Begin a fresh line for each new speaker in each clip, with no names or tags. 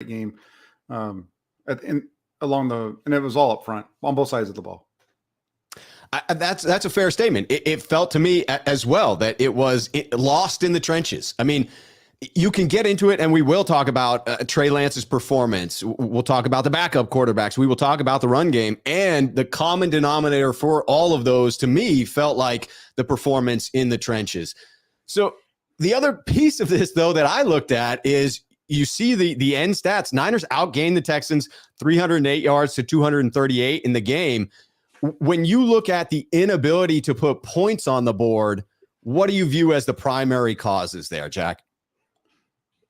game and it was all up front on both sides of the ball.
That's a fair statement. It felt to me as well that it was lost in the trenches. I mean, you can get into it, and we will talk about Trey Lance's performance. We'll talk about the backup quarterbacks. We will talk about the run game. And the common denominator for all of those, to me, felt like the performance in the trenches. So the other piece of this, though, that I looked at is you see the end stats. Niners outgained the Texans 308 yards to 238 in the game. When you look at the inability to put points on the board, what do you view as the primary causes there, Jack?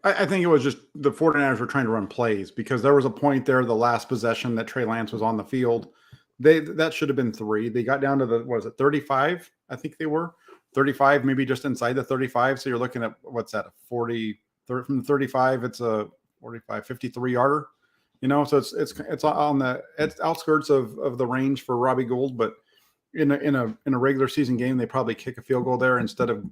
I think it was just the 49ers were trying to run plays because there was a point there, the last possession that Trey Lance was on the field. That should have been 3. They got down to 35? I think they were 35, maybe just inside the 35. So you're looking at what's that? 40 from the 35. It's a 45, 53 yarder. So it's on the outskirts of the range for Robbie Gould, but in a regular season game, they probably kick a field goal there instead of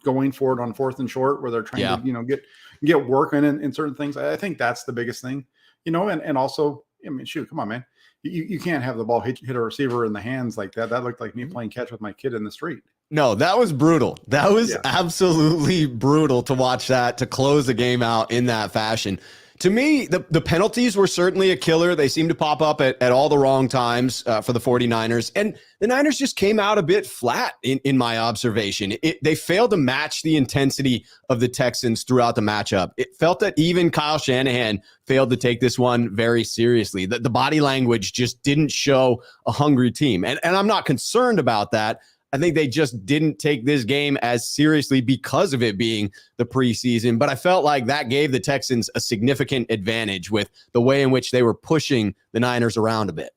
going for it on 4th and short where they're trying to, get work in certain things. I think that's the biggest thing, and also, I mean, shoot, come on, man. You can't have the ball hit a receiver in the hands like that. That looked like me playing catch with my kid in the street.
No, that was brutal. That was absolutely brutal to watch that, to close the game out in that fashion. To me, the penalties were certainly a killer. They seemed to pop up at all the wrong times for the 49ers. And the Niners just came out a bit flat in my observation. They failed to match the intensity of the Texans throughout the matchup. It felt that even Kyle Shanahan failed to take this one very seriously. The body language just didn't show a hungry team. And I'm not concerned about that. I think they just didn't take this game as seriously because of it being the preseason. But I felt like that gave the Texans a significant advantage with the way in which they were pushing the Niners around a bit.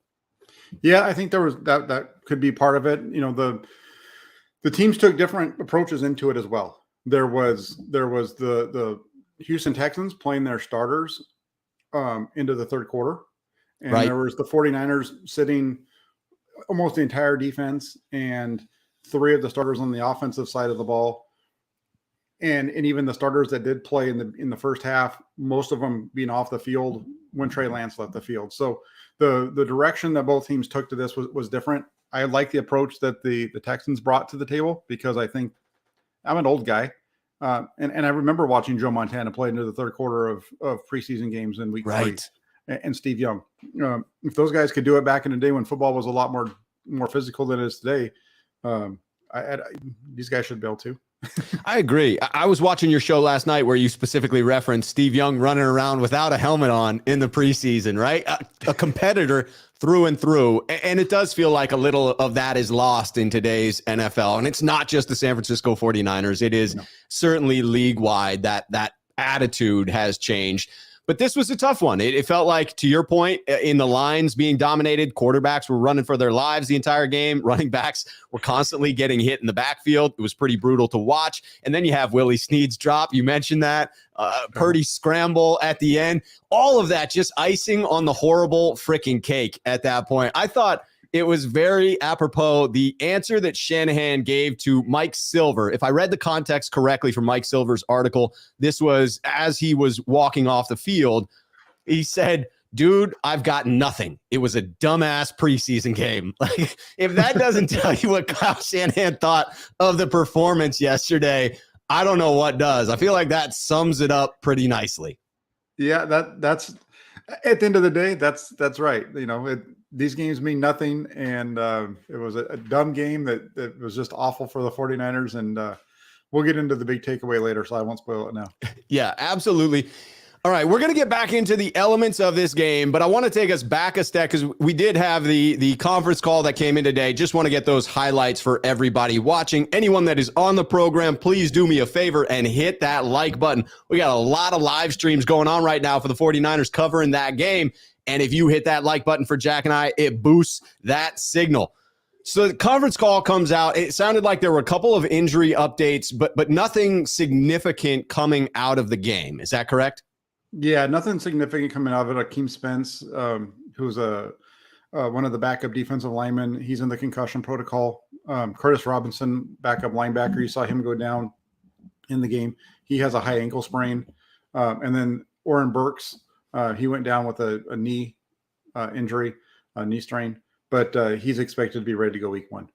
Yeah, I think there was that could be part of it. The teams took different approaches into it as well. There was the Houston Texans playing their starters into the third quarter. And there was the 49ers sitting almost the entire defense and 3 of the starters on the offensive side of the ball. And even the starters that did play in the first half, most of them being off the field when Trey Lance left the field. So the direction that both teams took to this was different. I like the approach that the Texans brought to the table because I think I'm an old guy. And I remember watching Joe Montana play into the third quarter of preseason games in week 3. And Steve Young. If those guys could do it back in the day when football was a lot more physical than it is today, these guys should be able to.
I agree. I was watching your show last night where you specifically referenced Steve Young running around without a helmet on in the preseason, right? A competitor through and through. And it does feel like a little of that is lost in today's NFL. And it's not just the San Francisco 49ers. It is certainly league-wide that attitude has changed. But this was a tough one. It felt like, to your point, in the lines being dominated, quarterbacks were running for their lives the entire game. Running backs were constantly getting hit in the backfield. It was pretty brutal to watch. And then you have Willie Snead's drop. You mentioned that. Purdy scramble at the end. All of that just icing on the horrible freaking cake at that point. I thought it was very apropos. The answer that Shanahan gave to Mike Silver, if I read the context correctly from Mike Silver's article, this was as he was walking off the field. He said, dude, I've got nothing. It was a dumbass preseason game. Like, if that doesn't tell you what Kyle Shanahan thought of the performance yesterday, I don't know what does. I feel like that sums it up pretty nicely.
Yeah, that's at the end of the day, that's right. These games mean nothing, and it was a dumb game that was just awful for the 49ers, and we'll get into the big takeaway later, so I won't spoil it now.
Yeah, absolutely. All right, we're going to get back into the elements of this game, but I want to take us back a step because we did have the conference call that came in today. Just want to get those highlights for everybody watching. Anyone that is on the program, please do me a favor and hit that like button. We got a lot of live streams going on right now for the 49ers covering that game, and if you hit that like button for Jack and I, it boosts that signal. So the conference call comes out. It sounded like there were a couple of injury updates, but nothing significant coming out of the game. Is that correct?
Yeah, nothing significant coming out of it. Akeem Spence, who's one of the backup defensive linemen, he's in the concussion protocol. Curtis Robinson, backup linebacker, you saw him go down in the game. He has a high ankle sprain. And then Oren Burks, He went down with a knee injury, a knee strain, but he's expected to be ready to go week 1.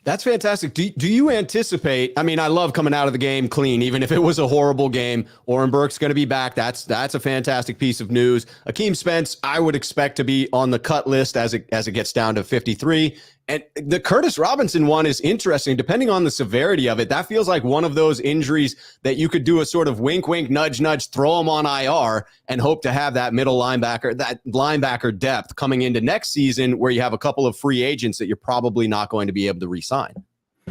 That's fantastic. Do you anticipate? I mean, I love coming out of the game clean, even if it was a horrible game. Oren Burke's going to be back. That's a fantastic piece of news. Akeem Spence, I would expect to be on the cut list as it gets down to 53. And the Curtis Robinson one is interesting. Depending on the severity of it, that feels like one of those injuries that you could do a sort of wink, wink, nudge, nudge, throw him on IR and hope to have that middle linebacker, that linebacker depth coming into next season where you have a couple of free agents that you're probably not going to be able to re-sign.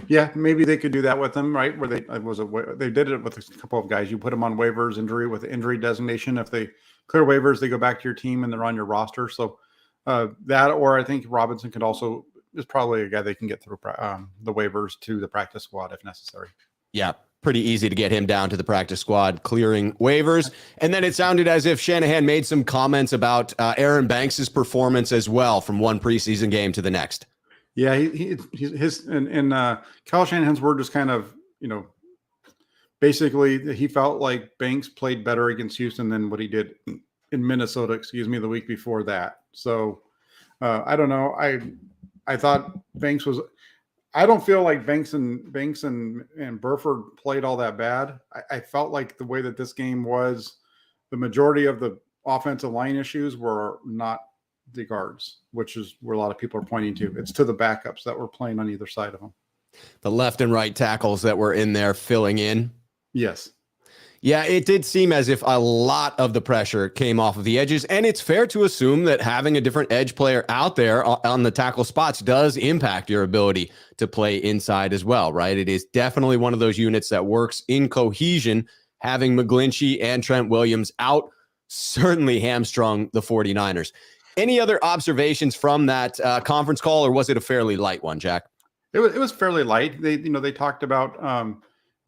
Yeah, maybe they could do that with them, right? Where they did it with a couple of guys. You put them on waivers, with injury designation. If they clear waivers, they go back to your team and they're on your roster. So that, or I think Robinson could also is probably a guy they can get through the waivers to the practice squad if necessary.
Yeah, pretty easy to get him down to the practice squad, clearing waivers. And then it sounded as if Shanahan made some comments about Aaron Banks's performance as well from one preseason game to the next.
Yeah, his Kyle Shanahan's word just kind of, basically he felt like Banks played better against Houston than what he did in Minnesota, the week before that. So I don't know. I thought Banks was. I don't feel like Banks and Burford played all that bad. I felt like the way that this game was, the majority of the offensive line issues were not the guards, which is where a lot of people are pointing to. It's to the backups that were playing on either side of them.
The left and right tackles that were in there filling in.
Yes.
Yeah, it did seem as if a lot of the pressure came off of the edges, and it's fair to assume that having a different edge player out there on the tackle spots does impact your ability to play inside as well, right? It is definitely one of those units that works in cohesion. Having McGlinchey and Trent Williams out certainly hamstrung the 49ers. Any other observations from that conference call, or was it a fairly light one, Jack?
It was fairly light. They talked about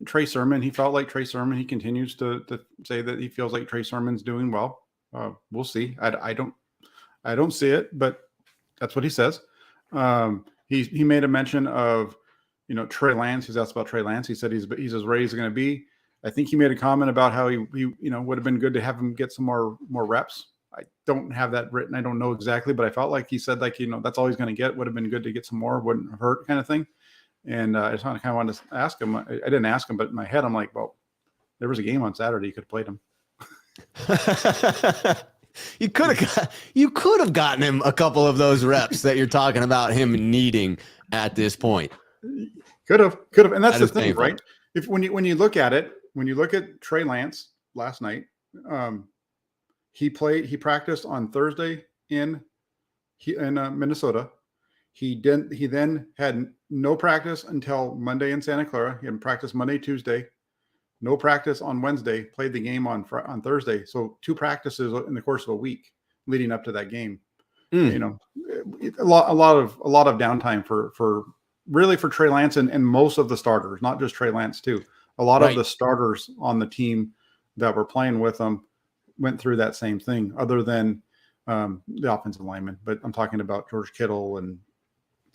Trey Sermon. He felt like Trey Sermon. He continues to say that he feels like Trey Sermon's doing well. We'll see. I don't see it, but that's what he says. He made a mention of Trey Lance. He's asked about Trey Lance. He said he's as ready as going to be. I think he made a comment about how he would have been good to have him get some more reps. I don't have that written. I don't know exactly, but I felt like he said that's all he's going to get. Would have been good to get some more. Wouldn't hurt, kind of thing. And I just kind of wanted to ask him. I didn't ask him, but in my head, I'm like, well, there was a game on Saturday. You could have played him.
You could have gotten him a couple of those reps that you're talking about him needing at this point.
Could have. And that's the thing,
painful.
right? When you look at it, when you look at Trey Lance last night, he practiced on Thursday in Minnesota. He then had no practice until Monday in Santa Clara. He had practice Monday, Tuesday, no practice on Wednesday, played the game on Thursday. So 2 practices in the course of a week leading up to that game. A lot of downtime for Trey Lance and most of the starters, not just Trey Lance too. A lot of the starters on the team that were playing with them went through that same thing, other than the offensive linemen. But I'm talking about George Kittle and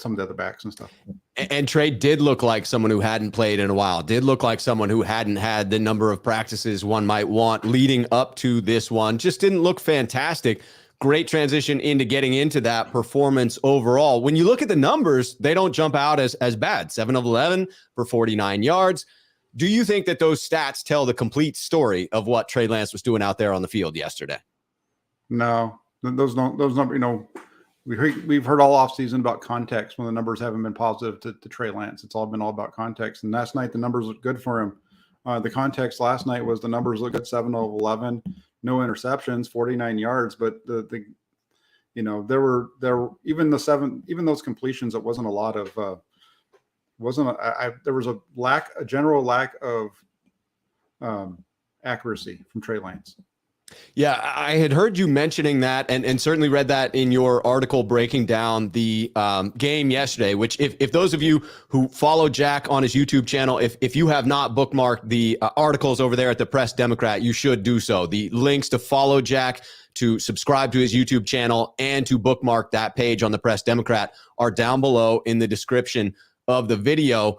some of the other backs and stuff.
And Trey did look like someone who hadn't played in a while, did look like someone who hadn't had the number of practices one might want leading up to this one. Just didn't look fantastic. Great transition into getting into that performance overall. When you look at the numbers, they don't jump out as bad. 7 of 11 for 49 yards. Do you think that those stats tell the complete story of what Trey Lance was doing out there on the field yesterday?
No, those numbers, we've heard all offseason about context when the numbers haven't been positive to Trey Lance. It's all been all about context. And last night, the numbers looked good for him. The context last night was the numbers looked at 7 of 11, no interceptions, 49 yards. But there were even those completions, it wasn't a lot of, there was a general lack of accuracy from Trey Lance.
Yeah, I had heard you mentioning that and certainly read that in your article breaking down the game yesterday, which if those of you who follow Jack on his YouTube channel, if you have not bookmarked the articles over there at the Press Democrat, you should do so. The links to follow Jack, to subscribe to his YouTube channel, and to bookmark that page on the Press Democrat are down below in the description of the video.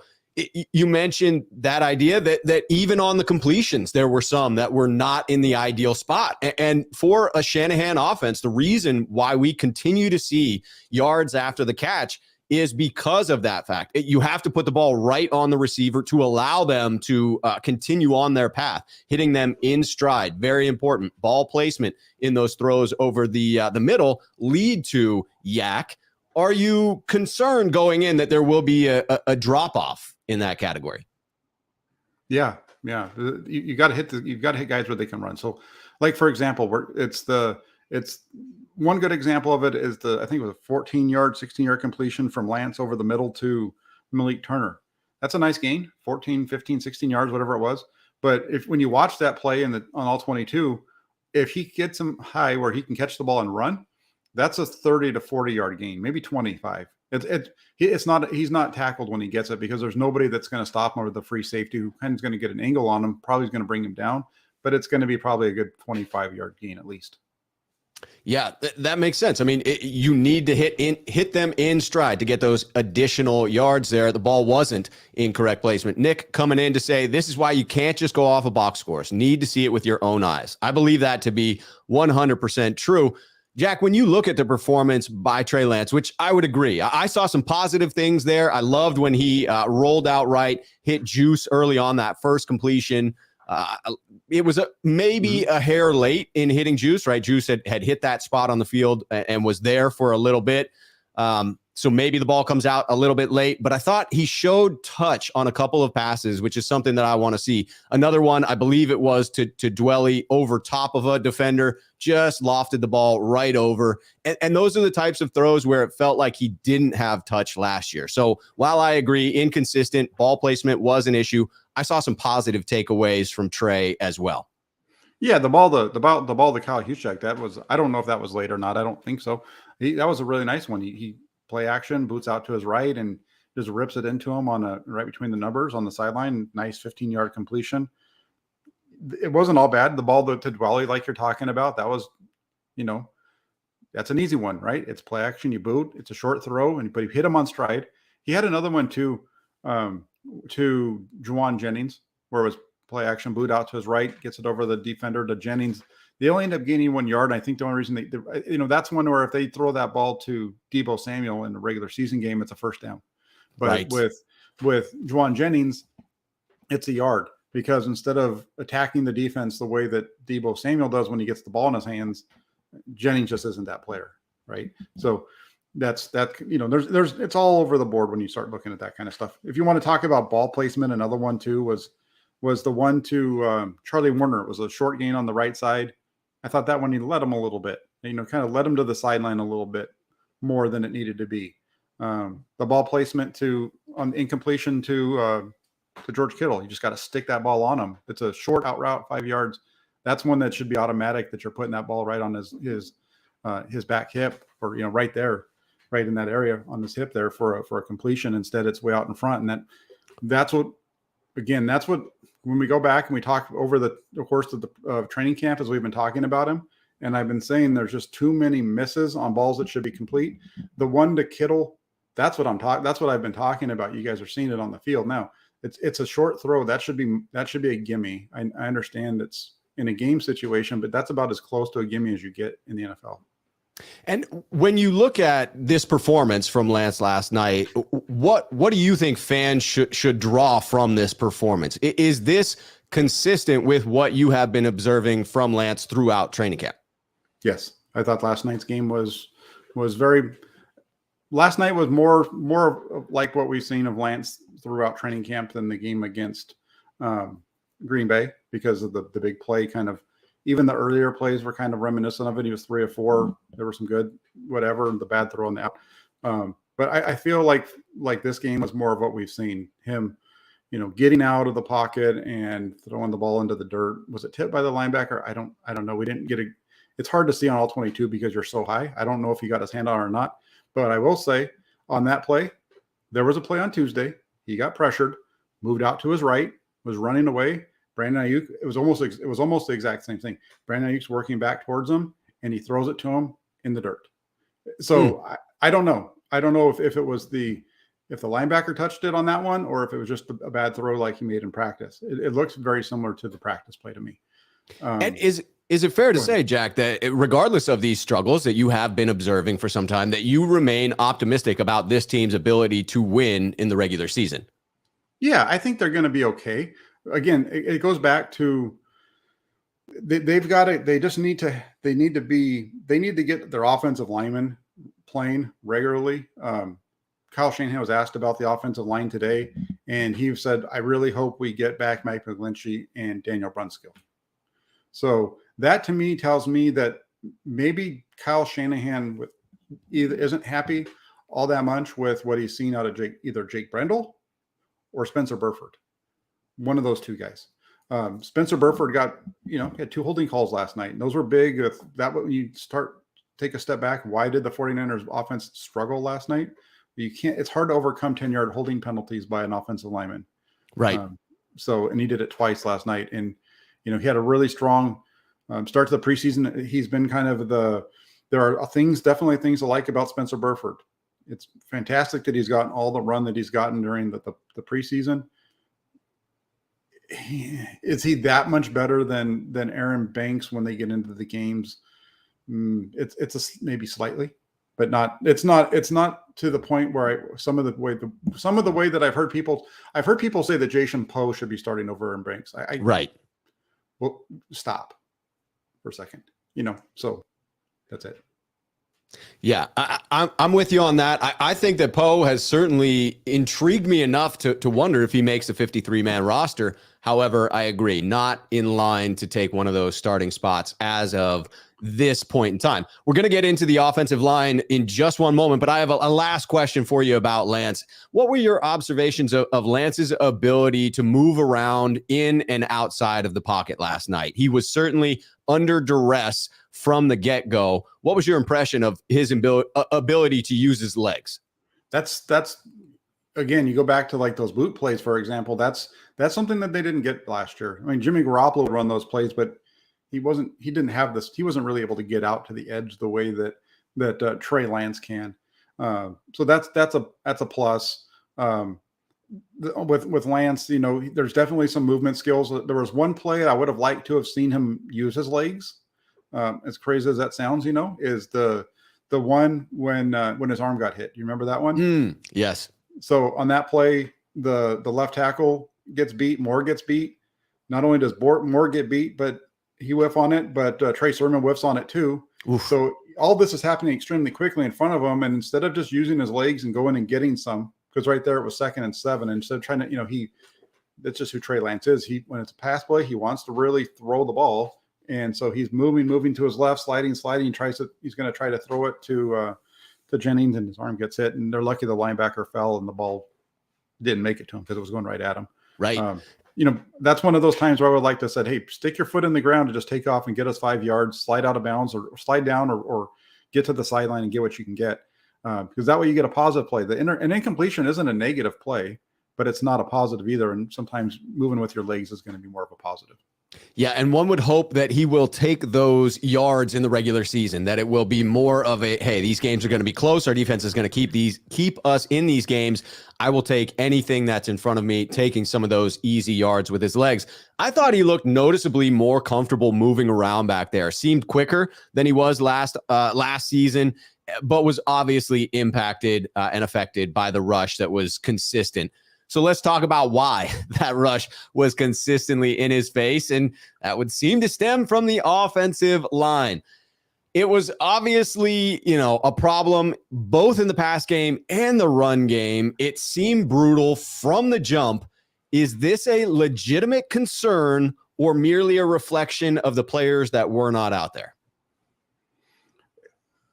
You mentioned that idea that even on the completions, there were some that were not in the ideal spot. And for a Shanahan offense, the reason why we continue to see yards after the catch is because of that fact. You have to put the ball right on the receiver to allow them to continue on their path, hitting them in stride. Very important. Ball placement in those throws over the middle lead to yak. Are you concerned going in that there will be a drop-off in that category?
Yeah. You got to hit guys where they can run. So, like for example, it's one good example of it is I think it was a 14-yard, 16-yard completion from Lance over the middle to Malik Turner. That's a nice gain, 14, 15, 16 yards, whatever it was. But when you watch that play on all 22, if he gets him high where he can catch the ball and run, that's a 30 to 40-yard gain, maybe 25. He's not tackled when he gets it because there's nobody that's going to stop him or the free safety who kind of is going to get an angle on him, probably is going to bring him down, but it's going to be probably a good 25-yard gain at least.
Yeah, that makes sense. I mean, you need to hit them in stride to get those additional yards there. The ball wasn't in correct placement. Nick coming in to say, this is why you can't just go off of box scores. Need to see it with your own eyes. I believe that to be 100% true. Jack, when you look at the performance by Trey Lance, which I would agree, I saw some positive things there. I loved when he rolled out right, hit Juice early on that first completion. It was maybe a hair late in hitting Juice, right? Juice had hit that spot on the field and was there for a little bit. So maybe the ball comes out a little bit late, but I thought he showed touch on a couple of passes, which is something that I want to see. Another one, I believe it was to Dwelly over top of a defender, just lofted the ball right over. And those are the types of throws where it felt like he didn't have touch last year. So while I agree, inconsistent ball placement was an issue, I saw some positive takeaways from Trey as well.
Yeah, the ball to Kyle Juszczyk, that was, I don't know if that was late or not. I don't think so. That was a really nice one. He play action, boots out to his right and just rips it into him right between the numbers on the sideline. Nice 15-yard completion. It wasn't all bad. The ball to Dwelly, like you're talking about, that was, that's an easy one, right? It's play action, you boot, it's a short throw, but you hit him on stride. He had another one too, to Juwan Jennings, where it was play action, boot out to his right, gets it over the defender to Jennings. They only end up gaining 1 yard. And I think the only reason that's one where if they throw that ball to Deebo Samuel in a regular season game, it's a first down. But
right.
with Juwan Jennings, it's a yard because instead of attacking the defense the way that Deebo Samuel does when he gets the ball in his hands, Jennings just isn't that player. Right. So there's it's all over the board when you start looking at that kind of stuff. If you want to talk about ball placement, another one too was the one to Charlie Warner. It was a short gain on the right side. I thought that one, he led him a little bit, kind of led him to the sideline a little bit more than it needed to be. The ball placement on incompletion to George Kittle. You just got to stick that ball on him. It's a short out route, 5 yards. That's one that should be automatic, that you're putting that ball right on his back hip, or, right there, right in that area on his hip there for a completion. Instead, it's way out in front. And that's what when we go back and we talk over the course of the training camp, as we've been talking about him, and I've been saying there's just too many misses on balls that should be complete. The one to Kittle, that's what I've been talking about. You guys are seeing it on the field now. It's a short throw. That should be a gimme. I understand it's in a game situation, but that's about as close to a gimme as you get in the NFL.
And when you look at this performance from Lance last night, what do you think fans should draw from this performance? Is this consistent with what you have been observing from Lance throughout training camp?
Yes, I thought last night's game was very. Last night was more like what we've seen of Lance throughout training camp than the game against Green Bay, because of the big play kind of. Even the earlier plays were kind of reminiscent of it. He was 3 of 4. There were some good, whatever, the bad throw on the out. But I feel like this game was more of what we've seen him, getting out of the pocket and throwing the ball into the dirt. Was it tipped by the linebacker? I don't know. We didn't get it's hard to see on all 22 because you're so high. I don't know if he got his hand on it or not. But I will say on that play, there was a play on Tuesday. He got pressured, moved out to his right, was running away. Brandon Ayuk, it was almost the exact same thing. Brandon Ayuk's working back towards him, and he throws it to him in the dirt. So I don't know. I don't know if it was if the linebacker touched it on that one, or if it was just a bad throw like he made in practice. It looks very similar to the practice play to me.
And is it fair to say, Jack, that regardless of these struggles that you have been observing for some time, that you remain optimistic about this team's ability to win in the regular season?
Yeah, I think they're going to be okay. Again, it goes back to they've got to. They just need to. They need to get their offensive linemen playing regularly. Kyle Shanahan was asked about the offensive line today, and he said, "I really hope we get back Mike McGlinchey and Daniel Brunskill." So that to me tells me that maybe Kyle Shanahan either isn't happy all that much with what he's seen out of either Jake Brendel or Spencer Burford. One of those two guys. Spencer Burford had 2 holding calls last night, and those were big. If that when you take a step back, why did the 49ers offense struggle last night? You can't. It's hard to overcome 10-yard holding penalties by an offensive lineman,
right?
And he did it twice last night, and he had a really strong start to the preseason. He's been kind of there are definitely things to like about Spencer Burford. It's fantastic that he's gotten all the run that he's gotten during the preseason. Is he that much better than Aaron Banks when they get into the games? Maybe slightly, but not. It's not to the point where some of the way that I've heard people say that Jason Poe should be starting over Aaron Banks.
Right.
Well, stop for a second. So that's it.
Yeah, I'm with you on that. I think that Poe has certainly intrigued me enough to wonder if he makes a 53-man roster. However, I agree, not in line to take one of those starting spots as of this point in time. We're going to get into the offensive line in just one moment, but I have a last question for you about Lance. What were your observations of Lance's ability to move around in and outside of the pocket last night? He was certainly under duress from the get-go. What was your impression of his ability to use his legs?
That's again, you go back to like those boot plays, for example. That's something that they didn't get last year. I mean, Jimmy Garoppolo would run those plays, but he wasn't really able to get out to the edge the way that Trey Lance can. So that's a plus. With Lance, there's definitely some movement skills. There was one play I would have liked to have seen him use his legs. As crazy as that sounds, is the one when his arm got hit. You remember that one?
Yes.
So on that play, the left tackle gets beat. Moore gets beat. Not only does Moore get beat, but he whiff on it, but Trey Sermon whiffs on it too. Oof. So all this is happening extremely quickly in front of him. And instead of just using his legs and going and getting some, because right there it was 2nd and 7, and instead of trying to, that's just who Trey Lance is. When it's a pass play, he wants to really throw the ball. And so he's moving to his left, sliding. He's going to try to throw it to Jennings, and his arm gets hit. And they're lucky the linebacker fell and the ball didn't make it to him because it was going right at him.
Right.
That's one of those times where I would like to say, hey, stick your foot in the ground and just take off and get us 5 yards, slide out of bounds or slide down or get to the sideline and get what you can get. Because that way you get a positive play. An incompletion isn't a negative play, but it's not a positive either. And sometimes moving with your legs is going to be more of a positive.
Yeah, and one would hope that he will take those yards in the regular season, that it will be more of a, hey, these games are going to be close. Our defense is going to keep us in these games. I will take anything that's in front of me, taking some of those easy yards with his legs. I thought he looked noticeably more comfortable moving around back there. Seemed quicker than he was last season, but was obviously impacted and affected by the rush that was consistent. So let's talk about why that rush was consistently in his face, and that would seem to stem from the offensive line. It was obviously, a problem both in the pass game and the run game. It seemed brutal from the jump. Is this a legitimate concern or merely a reflection of the players that were not out there?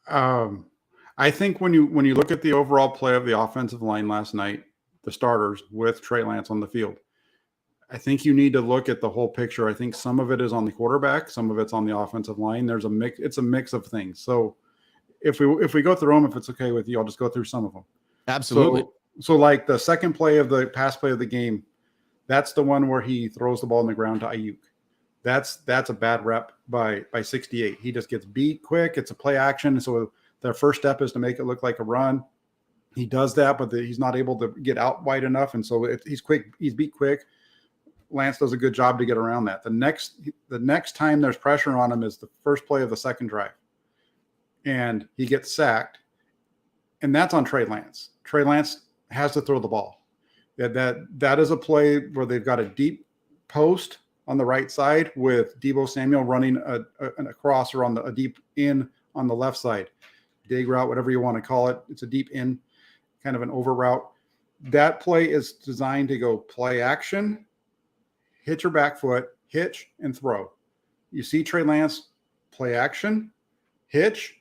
I think when you look at the overall play of the offensive line last night, the starters with Trey Lance on the field, I think you need to look at the whole picture. I think some of it is on the quarterback, some of it's on the offensive line. There's a mix. It's a mix of things. So if we go through them, if it's okay with you, I'll just go through some of them.
Absolutely.
So like the second play of the pass play of the game, that's the one where he throws the ball on the ground to Ayuk. That's a bad rep by 68. He just gets beat quick. It's a play action. So their first step is to make it look like a run. He does that, but he's not able to get out wide enough. And so he's quick. He's beat quick. Lance does a good job to get around that. The next time there's pressure on him is the first play of the second drive. And he gets sacked. And that's on Trey Lance. Trey Lance has to throw the ball. That is a play where they've got a deep post on the right side with Deebo Samuel running a crosser on a deep in on the left side. Dig route, whatever you want to call it. It's a deep in, kind of an over route. That play is designed to go play action, hit your back foot, hitch, and throw. You see Trey Lance, play action, hitch.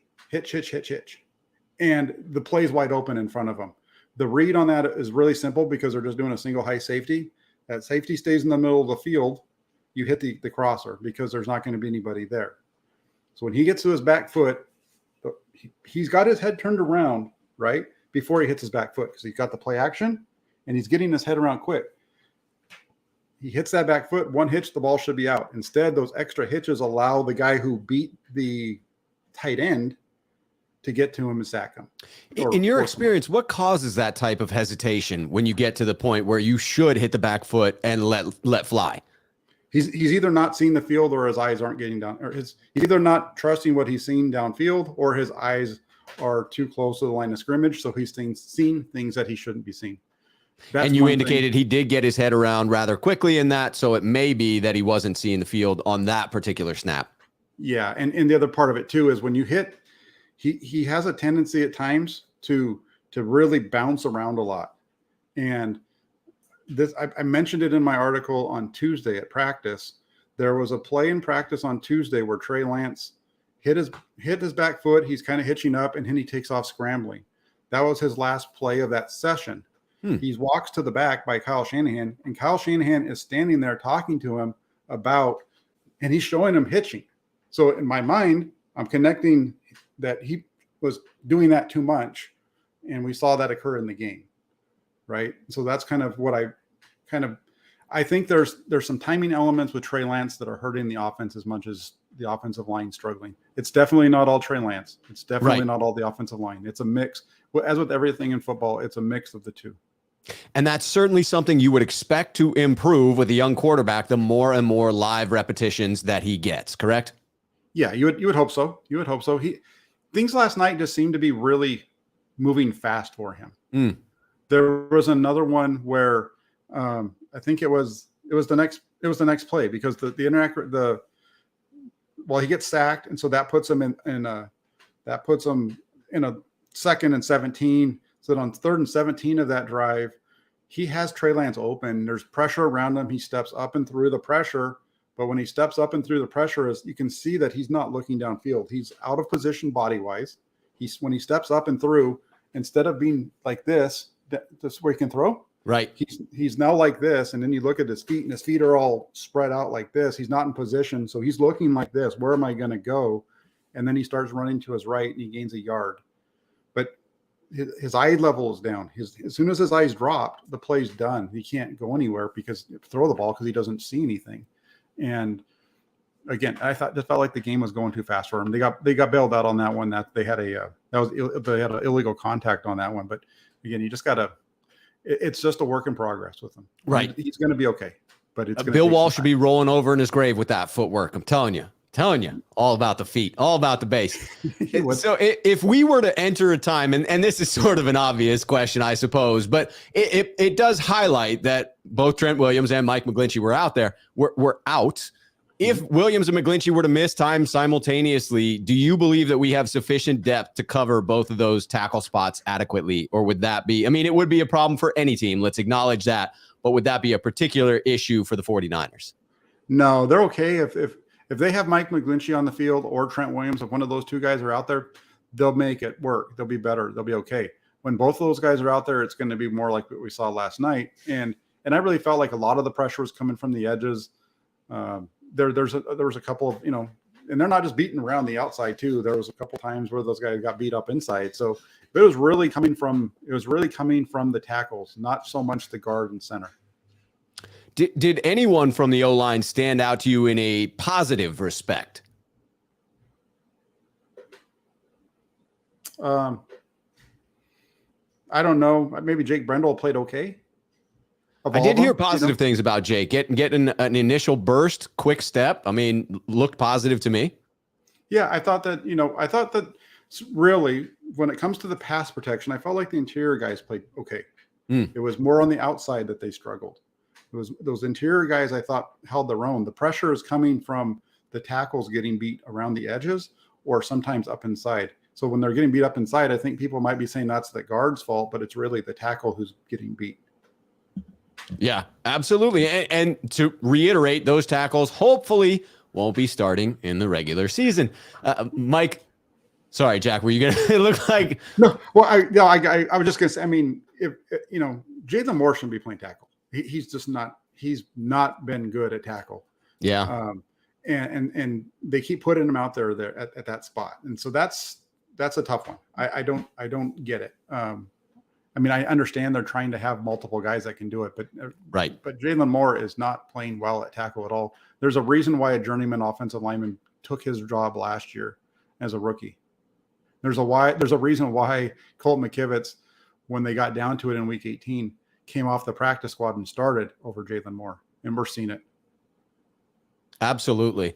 And the play's wide open in front of him. The read on that is really simple because they're just doing a single high safety. That safety stays in the middle of the field. You hit the crosser because there's not going to be anybody there. So when he gets to his back foot, he's got his head turned around, right, before he hits his back foot because he's got the play action and he's getting his head around quick. He hits that back foot, one hitch, the ball should be out. Instead, those extra hitches allow the guy who beat the tight end to get to him and sack him.
In your experience, what causes that type of hesitation when you get to the point where you should hit the back foot and let fly?
He's either not seeing the field or his eyes aren't getting down, or he's either not trusting what he's seeing downfield or his eyes are too close to the line of scrimmage. So he's seeing things that he shouldn't be seeing.
And you indicated he did get his head around rather quickly in that. So it may be that he wasn't seeing the field on that particular snap.
Yeah. And the other part of it too, is when you hit, he has a tendency at times to really bounce around a lot. And this, I mentioned it in my article on Tuesday at practice. There was a play in practice on Tuesday where Trey Lance hit his back foot. He's kind of hitching up and then he takes off scrambling. That was his last play of that session. He walks to the back by Kyle Shanahan, and Kyle Shanahan is standing there talking to him and he's showing him hitching. So in my mind, I'm connecting that he was doing that too much, and we saw that occur in the game, right? So that's kind of what I think there's some timing elements with Trey Lance that are hurting the offense as much as the offensive line struggling. It's definitely not all Trey Lance. It's definitely not all the offensive line. It's a mix. As with everything in football, it's a mix of the two.
And that's certainly something you would expect to improve with a young quarterback, the more and more live repetitions that he gets, correct?
Yeah, you would hope so. You would hope so. Things last night just seemed to be really moving fast for him. There was another one where I think it was the next play because he gets sacked, and so that puts him in a 2nd and 17. So that on 3rd and 17 of that drive, he has Trey Lance open. There's pressure around him. He steps up and through the pressure. But when he steps up and through the pressure, you can see that he's not looking downfield. He's out of position body-wise. When he steps up and through, instead of being like this where he can throw,
right?
He's now like this. And then you look at his feet, and his feet are all spread out like this. He's not in position. So he's looking like this. Where am I going to go? And then he starts running to his right, and he gains a yard. But his eye level is down. As soon as his eyes dropped, the play's done. He can't go anywhere throw the ball because he doesn't see anything. And again, I thought it felt like the game was going too fast for him. They got bailed out on that one. That they had they had an illegal contact on that one. But again, you just gotta. It's just a work in progress with him.
Right.
He's going to be okay. But it's
Bill Walsh should be rolling over in his grave with that footwork. I'm telling you, all about the feet, all about the base. So if we were to enter a time, and this is sort of an obvious question, I suppose, but it does highlight that both Trent Williams and Mike McGlinchey were out there. We're out. If Williams and McGlinchey were to miss time simultaneously, do you believe that we have sufficient depth to cover both of those tackle spots adequately? Or would that be, it would be a problem for any team. Let's acknowledge that. But would that be a particular issue for the 49ers?
No, they're okay. If they have Mike McGlinchey on the field or Trent Williams, if one of those two guys are out there, they'll make it work. They'll be better. They'll be okay. When both of those guys are out there, it's going to be more like what we saw last night. And I really felt like a lot of the pressure was coming from the edges. There was a couple of, and they're not just beating around the outside too. There was a couple times where those guys got beat up inside. So it was really coming from the tackles, not so much the guard and center.
Did anyone from the O-line stand out to you in a positive respect?
I I don't know. Maybe Jake Brendel played okay.
I did hear positive things about Jake. Getting an initial burst, quick step. I mean, looked positive to me.
Yeah, I thought that really when it comes to the pass protection, I felt like the interior guys played okay. It was more on the outside that they struggled. It was those interior guys I thought held their own. The pressure is coming from the tackles getting beat around the edges or sometimes up inside. So when they're getting beat up inside, I think people might be saying that's the guard's fault, but it's really the tackle who's getting beat.
Yeah, absolutely. And to reiterate, those tackles hopefully won't be starting in the regular season. Mike, sorry, Jack, were you going to look like?
No, well, I was just going to say, I mean, if Jalen Moore shouldn't be playing tackle. He's just not, he's not been good at tackle.
Yeah.
And they keep putting him out there at that spot. And so that's a tough one. I don't get it. I mean, I understand they're trying to have multiple guys that can do it, but
right.
But Jalen Moore is not playing well at tackle at all. There's a reason why a journeyman offensive lineman took his job last year as a rookie. There's a reason why Colt McKivitz, when they got down to it in week 18, came off the practice squad and started over Jalen Moore, and we're seeing it.
Absolutely.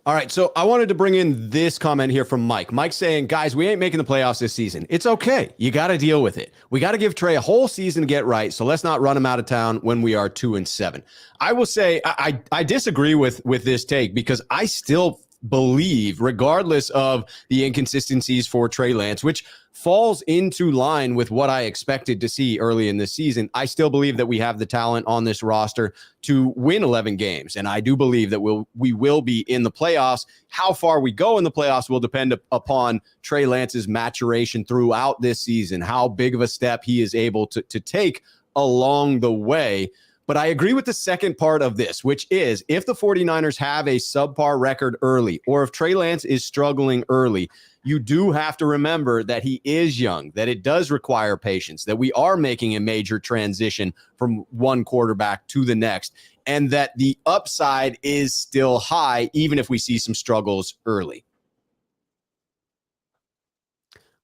All right, so I wanted to bring in this comment here from Mike. Mike saying, guys, we ain't making the playoffs this season. It's okay. You got to deal with it. We got to give Trey a whole season to get right, so let's not run him out of town when we are 2-7. I will say I disagree with this take because I still believe, regardless of the inconsistencies for Trey Lance, which falls into line with what I expected to see early in this season, I still believe that we have the talent on this roster to win 11 games. And I do believe that we will be in the playoffs. How far we go in the playoffs will depend upon Trey Lance's maturation throughout this season, how big of a step he is able to take along the way. But I agree with the second part of this, which is if the 49ers have a subpar record early, or if Trey Lance is struggling early, you do have to remember that he is young, that it does require patience, that we are making a major transition from one quarterback to the next, and that the upside is still high, even if we see some struggles early.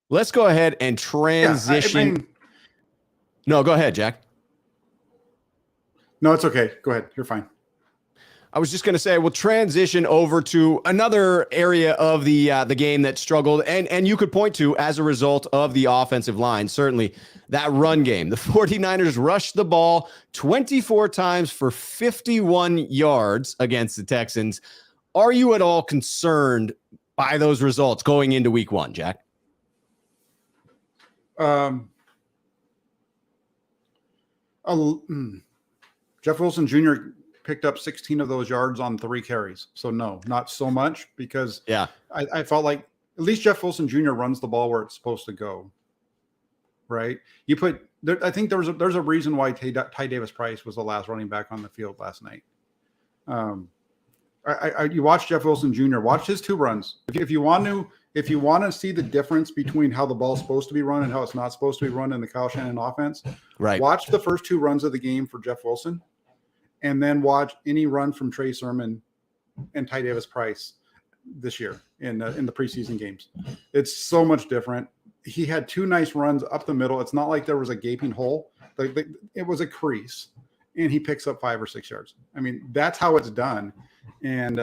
Let's go ahead and transition. No, go ahead, Jack.
No, it's okay. Go ahead. You're fine.
I was just going to say, we'll transition over to another area of the game that struggled, and you could point to as a result of the offensive line, certainly that run game. The 49ers rushed the ball 24 times for 51 yards against the Texans. Are you at all concerned by those results going into week 1, Jack?
Jeff Wilson Jr. picked up 16 of those yards on 3 carries. So no, not so much because I felt like at least Jeff Wilson Jr. runs the ball where it's supposed to go. Right. I think there's a reason why Ty Davis Price was the last running back on the field last night. You watch Jeff Wilson Jr. watch his 2 runs. If you want to see the difference between how the ball's supposed to be run and how it's not supposed to be run in the Kyle Shanahan offense,
right?
Watch the first 2 runs of the game for Jeff Wilson, and then watch any run from Trey Sermon and Ty Davis Price this year in the preseason games. It's so much different. He had 2 nice runs up the middle. It's not like there was a gaping hole. It was a crease, and he picks up 5 or 6 yards. I mean, that's how it's done. And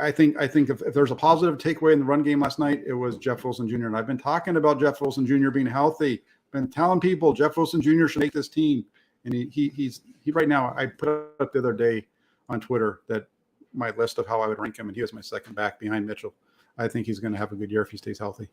I think if there's a positive takeaway in the run game last night, it was Jeff Wilson Jr. And I've been talking about Jeff Wilson Jr. being healthy. Been telling people Jeff Wilson Jr. should make this team. And he's right now. I put up the other day on Twitter that my list of how I would rank him, and he was my second back behind Mitchell. I think he's going to have a good year if he stays healthy.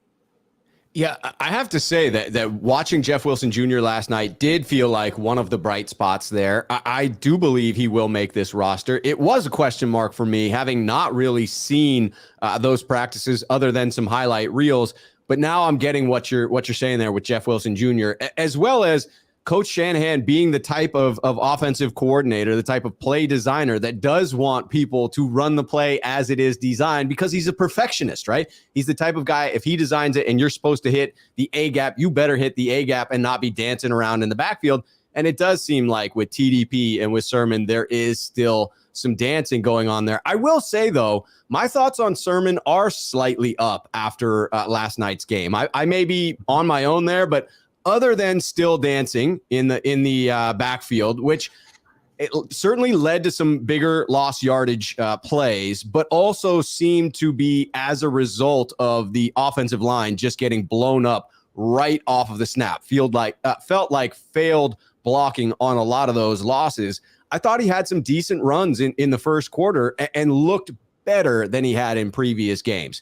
Yeah, I have to say that watching Jeff Wilson Jr. last night did feel like one of the bright spots there. I do believe he will make this roster. It was a question mark for me, having not really seen those practices other than some highlight reels. But now I'm getting what you're saying there with Jeff Wilson Jr., as well as Coach Shanahan being the type of offensive coordinator, the type of play designer that does want people to run the play as it is designed because he's a perfectionist, right? He's the type of guy, if he designs it and you're supposed to hit the A gap, you better hit the A gap and not be dancing around in the backfield. And it does seem like with TDP and with Sermon, there is still some dancing going on there. I will say, though, my thoughts on Sermon are slightly up after last night's game. I may be on my own there, but other than still dancing in the backfield, which it certainly led to some bigger lost yardage plays, but also seemed to be as a result of the offensive line just getting blown up right off of the snap. Felt like failed blocking on a lot of those losses. I thought he had some decent runs in the first quarter and looked better than he had in previous games.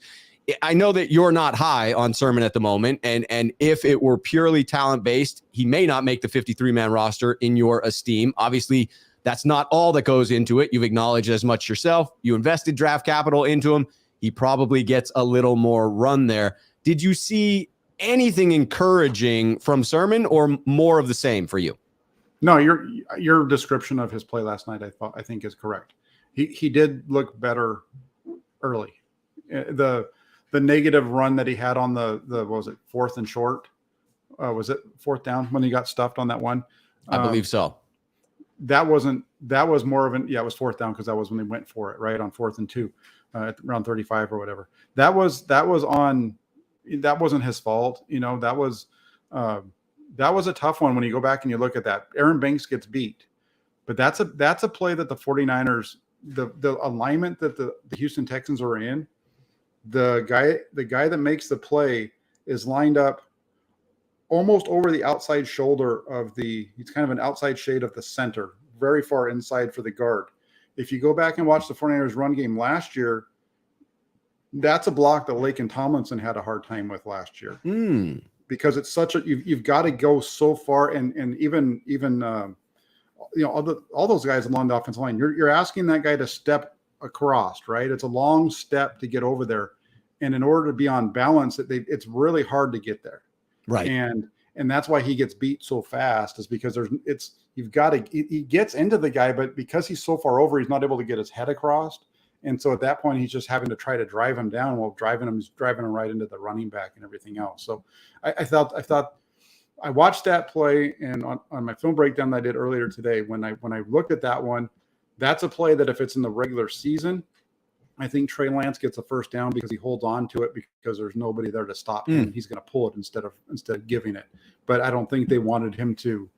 I know that you're not high on Sermon at the moment, and if it were purely talent-based, he may not make the 53-man roster in your esteem. Obviously, that's not all that goes into it. You've acknowledged as much yourself. You invested draft capital into him. He probably gets a little more run there. Did you see anything encouraging from Sermon, or more of the same for you?
No, your description of his play last night, I think is correct. He did look better early. The negative run that he had on the what was it, 4th and short? Was it 4th down when he got stuffed on that one?
I believe so.
That was more of it was 4th down, because that was when they went for it, right, on 4th and 2, around 35 or whatever. That wasn't his fault. That was a tough one when you go back and you look at that. Aaron Banks gets beat, but that's a play that the 49ers, the alignment that the Houston Texans are in, the guy that makes the play is lined up almost over the outside shoulder he's kind of an outside shade of the center, very far inside for the guard. If you go back and watch the 49ers run game last year, that's a block that Laken Tomlinson had a hard time with last year. Because it's you've got to go so far, and even all those guys along the offensive line, you're asking that guy to step across, right? It's a long step to get over there, and in order to be on balance, it's really hard to get there,
right?
And that's why he gets beat so fast, is because he gets into the guy, but because he's so far over, he's not able to get his head across. And so at that point, he's just having to try to drive him down while driving him right into the running back and everything else. So I thought I watched that play, and on my film breakdown that I did earlier today, when I looked at that one, that's a play that if it's in the regular season, I think Trey Lance gets a first down because he holds on to it because there's nobody there to stop him. He's going to pull it instead of giving it. But I don't think they wanted him to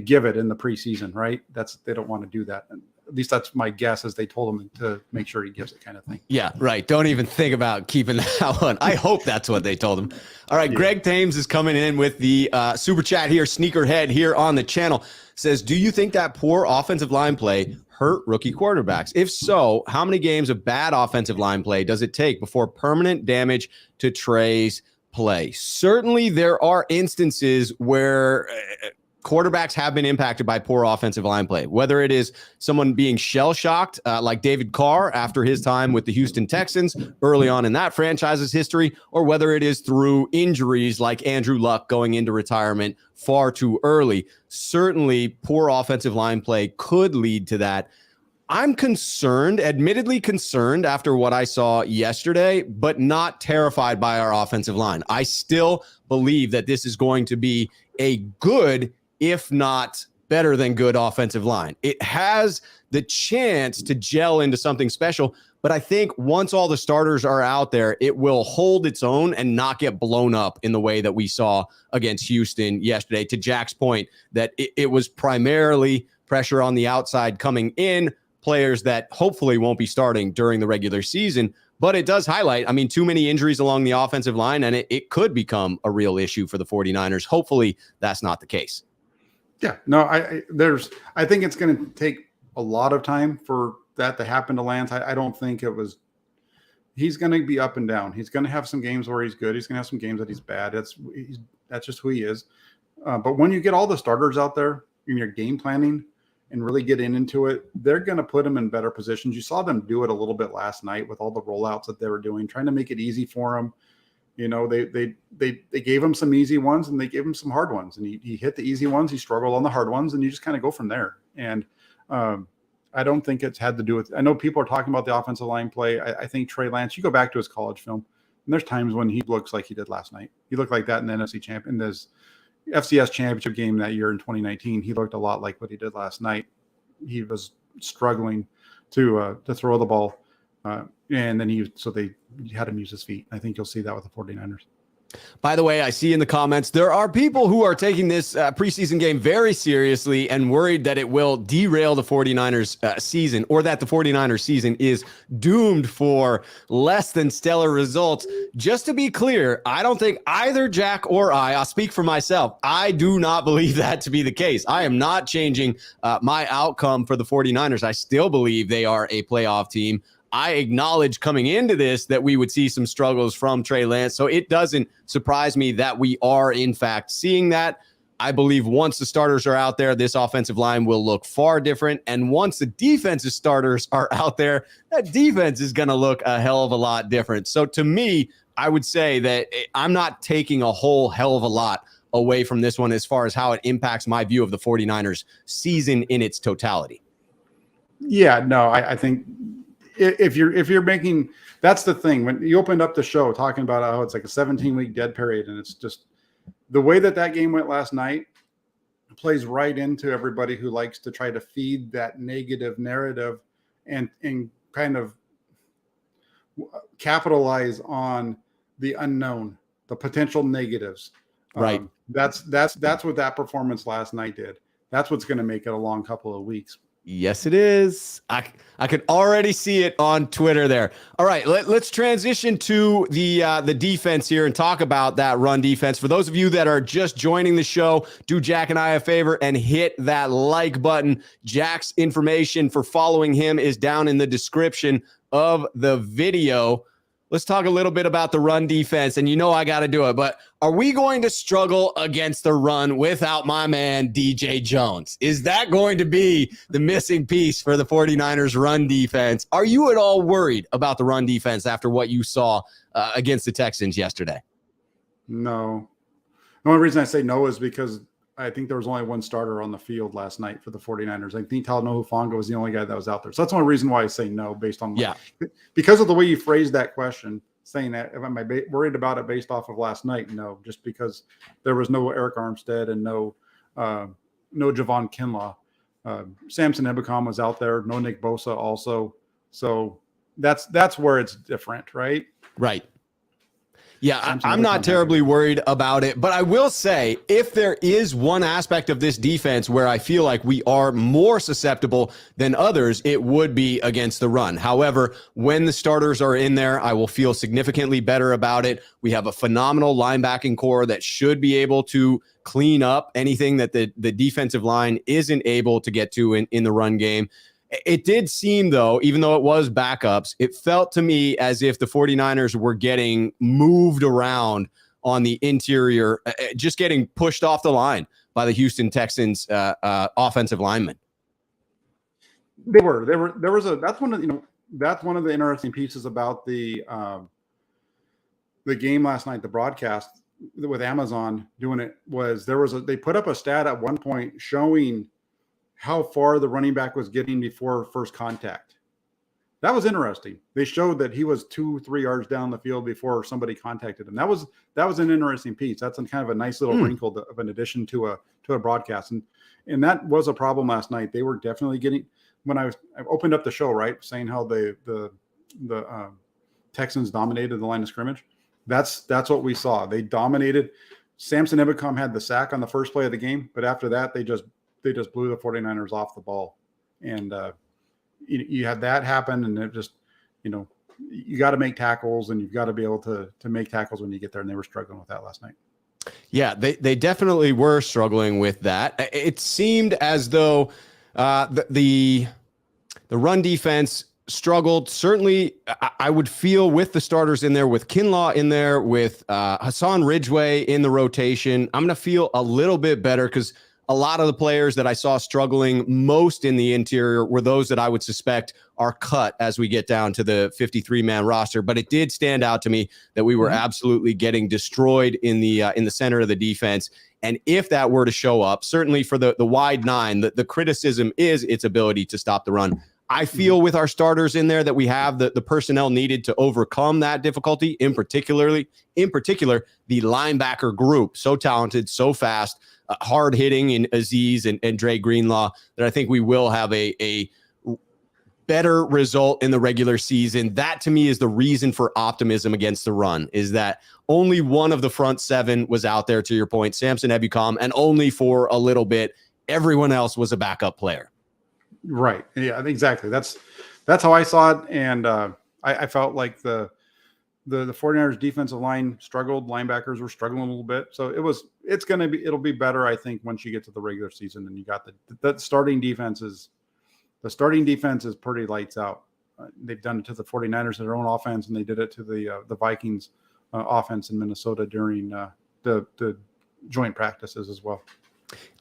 give it in the preseason, right? They don't want to do that. And at least that's my guess, as they told him to make sure he gives it, kind of thing.
Yeah, right. Don't even think about keeping that one. I hope that's what they told him. All right, yeah. Greg Thames is coming in with the super chat here, Sneakerhead here on the channel. Says, do you think that poor offensive line play hurt rookie quarterbacks? If so, how many games of bad offensive line play does it take before permanent damage to Trey's play? Certainly there are instances where quarterbacks have been impacted by poor offensive line play, whether it is someone being shell-shocked like David Carr after his time with the Houston Texans early on in that franchise's history, or whether it is through injuries like Andrew Luck going into retirement far too early. Certainly, poor offensive line play could lead to that. I'm admittedly concerned after what I saw yesterday, but not terrified by our offensive line. I still believe that this is going to be a good, if not better than good, offensive line. It has the chance to gel into something special, but I think once all the starters are out there, it will hold its own and not get blown up in the way that we saw against Houston yesterday. To Jack's point, that it was primarily pressure on the outside coming in, players that hopefully won't be starting during the regular season. But it does highlight, too many injuries along the offensive line, and it could become a real issue for the 49ers. Hopefully that's not the case.
Yeah, no, I think it's going to take a lot of time for that to happen to Lance. I don't think he's going to be up and down. He's going to have some games where he's good. He's going to have some games that he's bad. That's just who he is. But when you get all the starters out there in your game planning and really get into it, they're going to put him in better positions. You saw them do it a little bit last night with all the rollouts that they were doing, trying to make it easy for him. They gave him some easy ones and they gave him some hard ones, and he hit the easy ones. He struggled on the hard ones, and you just kind of go from there. And I don't think it's had to do with, I know people are talking about the offensive line play. I think Trey Lance, you go back to his college film, and there's times when he looks like he did last night. He looked like that in the in this FCS championship game that year in 2019. He looked a lot like what he did last night. He was struggling to throw the ball. And then they had him use his feet. I think you'll see that with the 49ers.
By the way, I see in the comments, there are people who are taking this preseason game very seriously and worried that it will derail the 49ers season, or that the 49ers season is doomed for less than stellar results. Just to be clear, I don't think either Jack or I'll speak for myself, I do not believe that to be the case. I am not changing my outcome for the 49ers. I still believe they are a playoff team. I acknowledge coming into this that we would see some struggles from Trey Lance. So it doesn't surprise me that we are, in fact, seeing that. I believe once the starters are out there, this offensive line will look far different. And once the defensive starters are out there, that defense is going to look a hell of a lot different. So to me, I would say that I'm not taking a whole hell of a lot away from this one as far as how it impacts my view of the 49ers season in its totality.
Yeah, no, I think if you're making, that's the thing. When you opened up the show talking about how it's like a 17-week dead period, and it's just the way that game went last night plays right into everybody who likes to try to feed that negative narrative and kind of capitalize on the unknown, the potential negatives.
Right.
That's what that performance last night did. That's what's going to make it a long couple of weeks.
Yes, it is. I could already see it on Twitter there. All right, let's transition to the defense here and talk about that run defense. For those of you that are just joining the show, do Jack and I a favor and hit that like button. Jack's information for following him is down in the description of the video. Let's talk a little bit about the run defense, and you know I got to do it, but are we going to struggle against the run without my man, DJ Jones? Is that going to be the missing piece for the 49ers run defense? Are you at all worried about the run defense after what you saw against the Texans yesterday?
No. The only reason I say no is because I think there was only one starter on the field last night for the 49ers. I think Talanoa Hufanga was the only guy that was out there. So that's the only reason why I say no based on because of the way you phrased that question, saying that am I worried about it based off of last night? No, just because there was no Eric Armstead and no Javon Kinlaw. Samson Ebukam was out there, no Nick Bosa also. So that's where it's different, right?
Right. Yeah, I'm not terribly worried about it, but I will say if there is one aspect of this defense where I feel like we are more susceptible than others, it would be against the run. However, when the starters are in there, I will feel significantly better about it. We have a phenomenal linebacking core that should be able to clean up anything that the defensive line isn't able to get to in the run game. It did seem, though, even though it was backups, it felt to me as if the 49ers were getting moved around on the interior, just getting pushed off the line by the Houston Texans offensive linemen.
There was that's one of the interesting pieces about the game last night, the broadcast with Amazon doing it was they put up a stat at one point showing how far the running back was getting before first contact. That was interesting. They showed that he was 2-3 yards down the field before somebody contacted him. That was an interesting piece. That's kind of a nice little wrinkle of an addition to a broadcast. And that was a problem last night. They were definitely getting, when I opened up the show, right, saying how the Texans dominated the line of scrimmage. That's what we saw. They dominated. Samson Ebukam had the sack on the first play of the game, but after that, they just blew the 49ers off the ball. And you had that happen, and it just, you got to make tackles, and you've got to be able to make tackles when you get there, and they were struggling with that last night.
Yeah, they definitely were struggling with that. It seemed as though the run defense struggled. Certainly, I would feel with the starters in there, with Kinlaw in there, with Hassan Ridgeway in the rotation, I'm going to feel a little bit better because a lot of the players that I saw struggling most in the interior were those that I would suspect are cut as we get down to the 53-man roster. But it did stand out to me that we were absolutely getting destroyed in the center of the defense. And if that were to show up, certainly for the wide nine, the criticism is its ability to stop the run. I feel with our starters in there that we have the personnel needed to overcome that difficulty, in particular, the linebacker group, so talented, so fast, hard hitting in Azeez and Dre Greenlaw, that I think we will have a better result in the regular season. That to me is the reason for optimism against the run, is that only one of the front seven was out there, to your point, Samson Ebukam, and only for a little bit, everyone else was a backup player.
Right. Yeah, exactly. That's how I saw it. And I felt like the 49ers defensive line struggled. Linebackers were struggling a little bit. So it'll be better, I think, once you get to the regular season and you got the starting defense is pretty lights out. They've done it to the 49ers, their own offense, and they did it to the Vikings offense in Minnesota during the joint practices as well.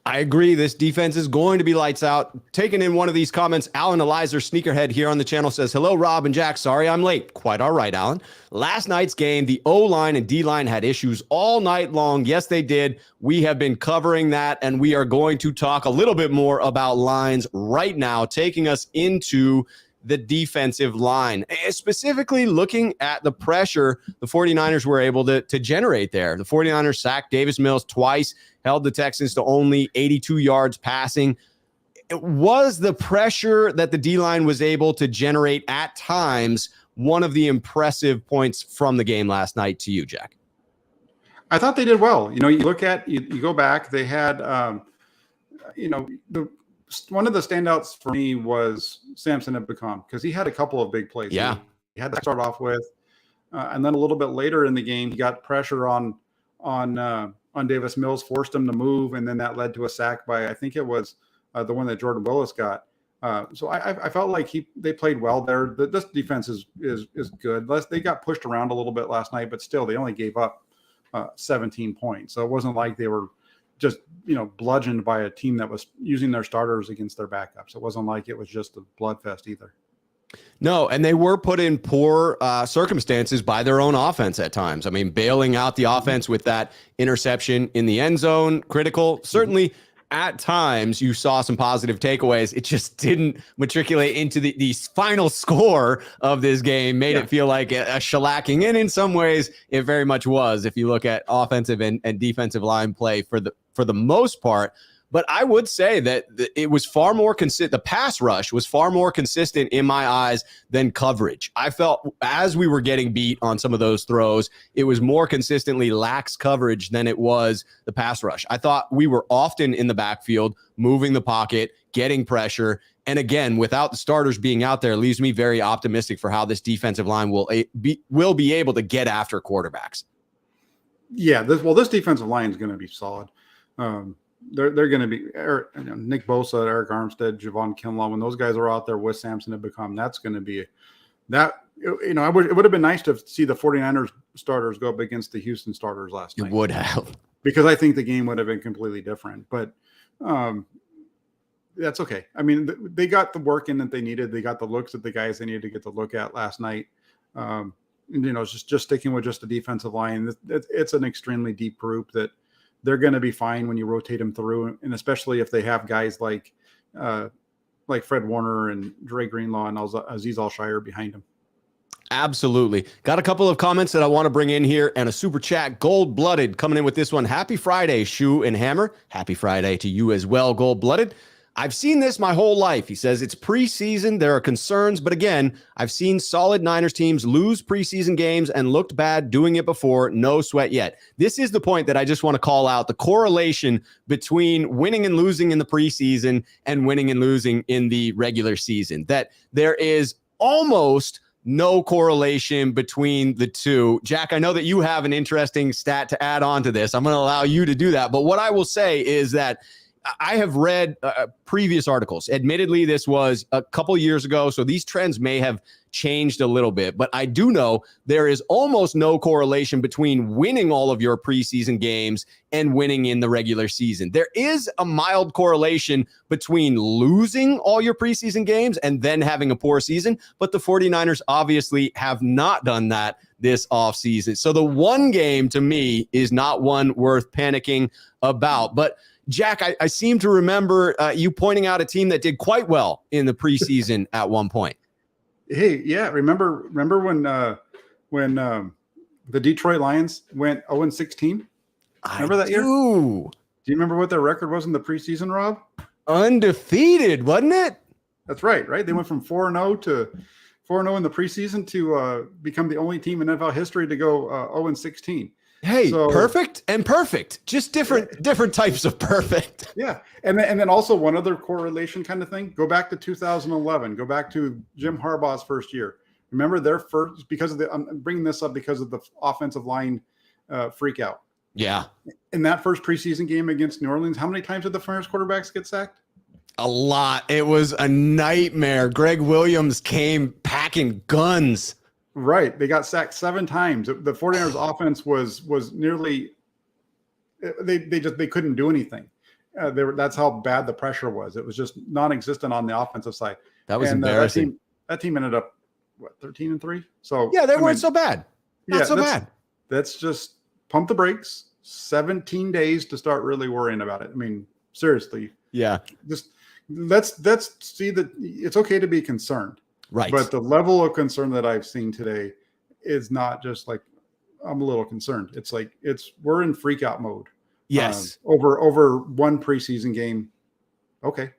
I agree. This defense is going to be lights out. Taking in one of these comments, Alan Elizer, Sneakerhead here on the channel, says, hello, Rob and Jack. Sorry I'm late. Quite all right, Alan. Last night's game, the O-line and D-line had issues all night long. Yes, they did. We have been covering that, and we are going to talk a little bit more about lines right now, taking us into the defensive line, specifically looking at the pressure the 49ers were able to generate there. The 49ers sacked Davis Mills twice, held the Texans to only 82 yards passing. It was the pressure that the D-line was able to generate at times one of the impressive points from the game last night to you, Jack?
I thought they did well. You look at, you go back, they had, one of the standouts for me was Samson Ebukam, because he had a couple of big plays.
Yeah.
He had to start off with, and then a little bit later in the game, he got pressure on Davis Mills, forced him to move, and then that led to a sack by, I think it was the one that Jordan Willis got. So I felt like they played well there. This defense is good. They got pushed around a little bit last night, but still they only gave up 17 points. So it wasn't like they were just bludgeoned by a team that was using their starters against their backups. It wasn't like it was just a bloodfest either.
No, and they were put in poor circumstances by their own offense at times. I mean, bailing out the offense with that interception in the end zone, critical. Certainly at times you saw some positive takeaways. It just didn't matriculate into the final score of this game, made it feel like a shellacking. And in some ways it very much was, if you look at offensive and defensive line play for the most part. But I would say that it was far more consistent. The pass rush was far more consistent in my eyes than coverage. I felt as we were getting beat on some of those throws, it was more consistently lax coverage than it was the pass rush. I thought we were often in the backfield, moving the pocket, getting pressure. And again, without the starters being out there, it leaves me very optimistic for how this defensive line will be able to get after quarterbacks. Yeah,
this defensive line is going to be solid. They're going to be Nick Bosa, Eric Armstead, Javon Kinlaw. When those guys are out there with Samson Ebukam, that's going to be that. It would have been nice to see the 49ers starters go up against the Houston starters last night.
It would have,
because I think the game would have been completely different. But that's okay. I mean, they got the work in that they needed. They got the looks at the guys they needed to get the look at last night. Just sticking with just the defensive line. It's an extremely deep group that they're going to be fine when you rotate them through, and especially if they have guys like Fred Warner and Dre Greenlaw and Azeez Al-Shire behind him.
Absolutely. Got a couple of comments that I want to bring in here, and a super chat. Gold-blooded coming in with this one. Happy Friday, Schuh and Hammer. Happy Friday to you as well, Gold-blooded. I've seen this my whole life. He says it's preseason. There are concerns, but again, I've seen solid Niners teams lose preseason games and looked bad doing it before. No sweat yet. This is the point that I just want to call out, the correlation between winning and losing in the preseason and winning and losing in the regular season, that there is almost no correlation between the two. Jack, I know that you have an interesting stat to add on to this. I'm going to allow you to do that. But what I will say is that I have read previous articles. Admittedly, this was a couple years ago, so these trends may have changed a little bit. But I do know there is almost no correlation between winning all of your preseason games and winning in the regular season. There is a mild correlation between losing all your preseason games and then having a poor season. But the 49ers obviously have not done that this offseason. So the one game to me is not one worth panicking about. But Jack, I seem to remember you pointing out a team that did quite well in the preseason at one point.
Hey, yeah. Remember when the Detroit Lions went 0-16? Remember that year? Do you remember what their record was in the preseason, Rob?
Undefeated, wasn't it?
That's right. They went from 4-0 to 4-0 in the preseason to become the only team in NFL history to go 0-16.
Hey, so, perfect and perfect, just different types of perfect.
Yeah, and then also one other correlation kind of thing. Go back to 2011. Go back to Jim Harbaugh's first year. Remember their first, because of the, I'm bringing this up because of the offensive line freak out.
Yeah.
In that first preseason game against New Orleans, how many times did the first quarterbacks get sacked?
A lot. It was a nightmare. Greg Williams came packing guns.
Right. They got sacked 7 times. The 49ers offense was nearly, they couldn't do anything. That's how bad the pressure was. It was just non-existent on the offensive side.
That was embarrassing.
That team ended up, 13-3? So
yeah, they weren't so bad. Not so bad.
That's just pump the brakes. 17 days to start really worrying about it. I mean, seriously.
Yeah.
Just let's see that it's okay to be concerned.
Right.
But the level of concern that I've seen today is not just like, I'm a little concerned. It's like we're in freak out mode.
Yes.
Over one preseason game. Okay.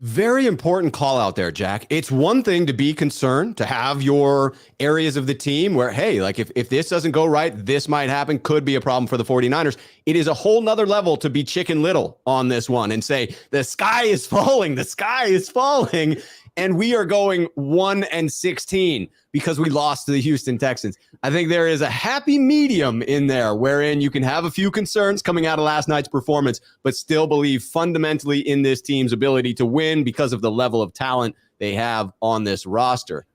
Very important call out there, Jack. It's one thing to be concerned, to have your areas of the team where, hey, like if this doesn't go right, this might happen, could be a problem for the 49ers. It is a whole nother level to be chicken little on this one and say, the sky is falling, and we are going 1-16 because we lost to the Houston Texans. I think there is a happy medium in there wherein you can have a few concerns coming out of last night's performance, but still believe fundamentally in this team's ability to win because of the level of talent they have on this roster.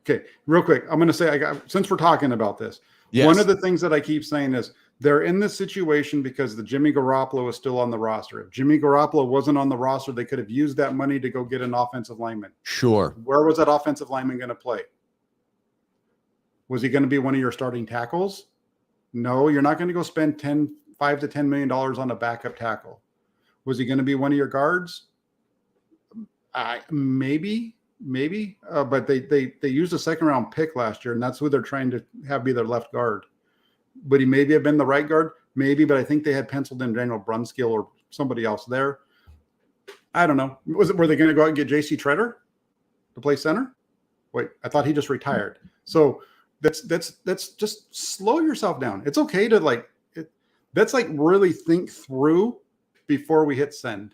Okay, real quick. I'm going to say, since we're talking about this, yes. One of the things that I keep saying is they're in this situation because the Jimmy Garoppolo is still on the roster. If Jimmy Garoppolo wasn't on the roster, they could have used that money to go get an offensive lineman.
Sure.
Where was that offensive lineman going to play? Was he going to be one of your starting tackles? No, you're not going to go spend $5 to $10 million on a backup tackle. Was he going to be one of your guards? Maybe. But they used a second round pick last year, and that's who they're trying to have be their left guard. Would he maybe have been the right guard? Maybe, but I think they had penciled in Daniel Brunskill or somebody else there. I don't know. Were they going to go out and get J.C. Treader to play center? Wait, I thought he just retired. So that's just slow yourself down. It's okay to that's really think through before we hit send.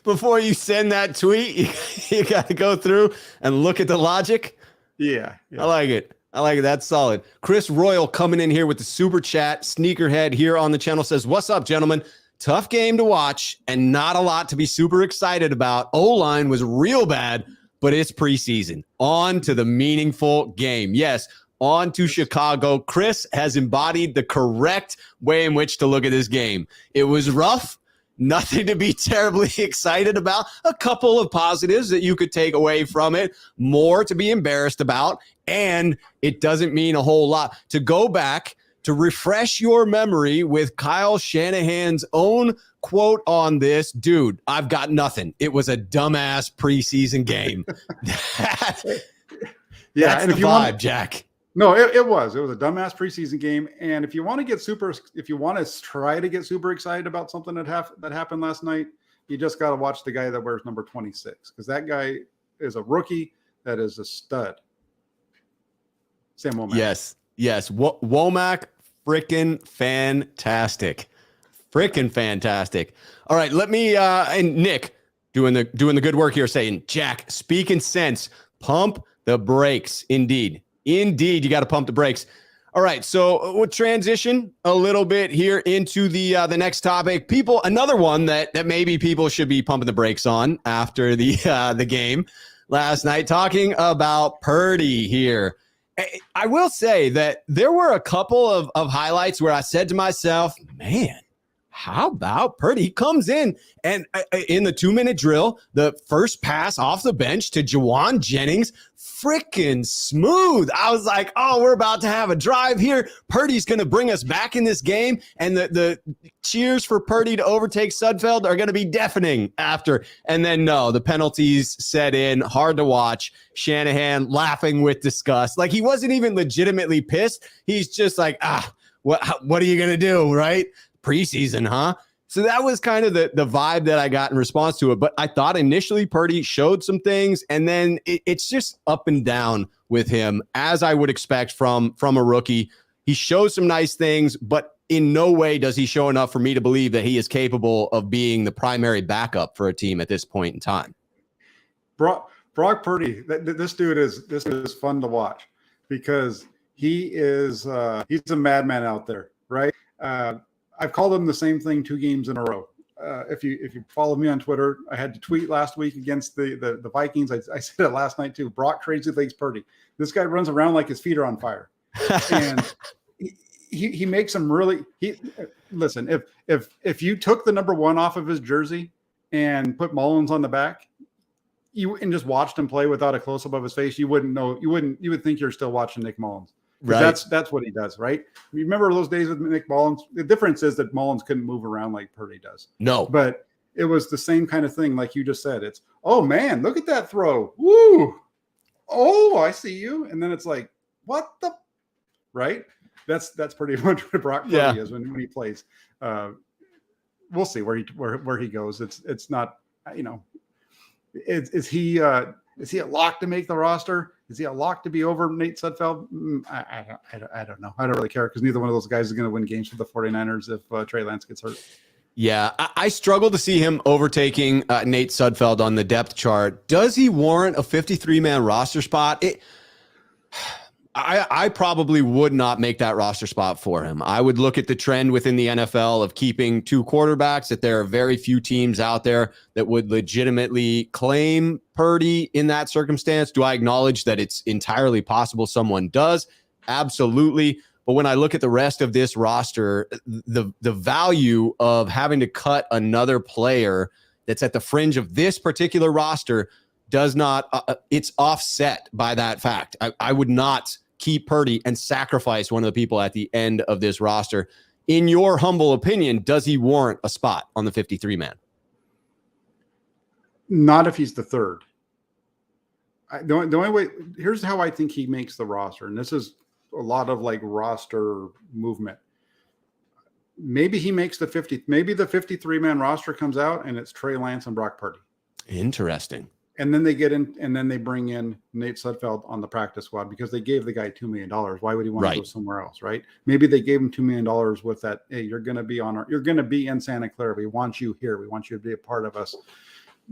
Before you send that tweet, you got to go through and look at the logic.
Yeah.
I like it. That's solid. Chris Royal coming in here with the super chat. Sneakerhead here on the channel says, what's up, gentlemen? Tough game to watch and not a lot to be super excited about. O-line was real bad, but it's preseason. On to the meaningful game. Yes, on to Chicago. Chris has embodied the correct way in which to look at this game. It was rough. Nothing to be terribly excited about. A couple of positives that you could take away from it. More to be embarrassed about. And it doesn't mean a whole lot. To go back, to refresh your memory with Kyle Shanahan's own quote on this, dude, I've got nothing. It was a dumbass preseason game. That's and if you vibe, Jack.
No, it was a dumbass preseason game. And if you want to try to get super excited about something that happened last night, you just got to watch the guy that wears number 26, because that guy is a rookie that is a stud. Sam Womack.
Yes. Womack, freaking fantastic. All right, let me and Nick doing the good work here, saying, Jack, speaking sense, pump the brakes. Indeed, you got to pump the brakes. All right, so we'll transition a little bit here into the next topic. Another one that maybe people should be pumping the brakes on after the game last night. Talking about Purdy here. I will say that there were a couple of highlights where I said to myself, man, how about Purdy? He comes in and in the 2-minute drill, the first pass off the bench to Jawan Jennings, freaking smooth. I was like, oh, we're about to have a drive here. Purdy's going to bring us back in this game. And the cheers for Purdy to overtake Sudfeld are going to be deafening after. And then, no, the penalties set in. Hard to watch. Shanahan laughing with disgust. Like, he wasn't even legitimately pissed. He's just like, what are you going to do, right? Preseason, huh? So that was kind of the vibe that I got in response to it. But I thought initially Purdy showed some things, and then it's just up and down with him, as I would expect from a rookie. He shows some nice things, but in no way does he show enough for me to believe that he is capable of being the primary backup for a team at this point in time.
Brock Purdy, this dude is fun to watch because he's a madman out there, right? I've called him the same thing 2 games in a row. If you follow me on Twitter, I had to tweet last week against the Vikings. I said it last night too. Brock crazy legs Purdy. This guy runs around like his feet are on fire, and he makes them really. Listen. If you took the number 1 off of his jersey and put Mullins on the back, and just watched him play without a close up of his face, you wouldn't know. You would think you're still watching Nick Mullins. Right. That's what he does, right? Remember those days with Nick Mullins? The difference is that Mullins couldn't move around like Purdy does.
No.
But it was the same kind of thing, like you just said. It's, oh, man, look at that throw. Woo. Oh, I see you. And then it's like, what the? Right? That's pretty much what Brock Purdy is when he plays. We'll see where he goes. It's not, is he a lock to make the roster? Is he a lock to be over Nate Sudfeld? I don't know. I don't really care because neither one of those guys is going to win games for the 49ers if Trey Lance gets hurt.
Yeah, I struggle to see him overtaking Nate Sudfeld on the depth chart. Does he warrant a 53-man roster spot? I probably would not make that roster spot for him. I would look at the trend within the NFL of keeping 2 quarterbacks, that there are very few teams out there that would legitimately claim Purdy in that circumstance. Do I acknowledge that it's entirely possible someone does? Absolutely. But when I look at the rest of this roster, the value of having to cut another player that's at the fringe of this particular roster does not, it's offset by that fact. I would not keep Purdy and sacrifice one of the people at the end of this roster. In your humble opinion, does he warrant a spot on the 53-man?
Not if he's the third. The only way, here's how I think he makes the roster, and this is a lot of like roster movement. Maybe he makes the 50, maybe the 53-man roster comes out and it's Trey Lance and Brock Purdy.
Interesting.
And then they get in, and then they bring in Nate Sudfeld on the practice squad because they gave the guy $2 million. Why would he want to go somewhere else, right? Maybe they gave him $2 million with that. Hey, you're going to be in Santa Clara. We want you here. We want you to be a part of us.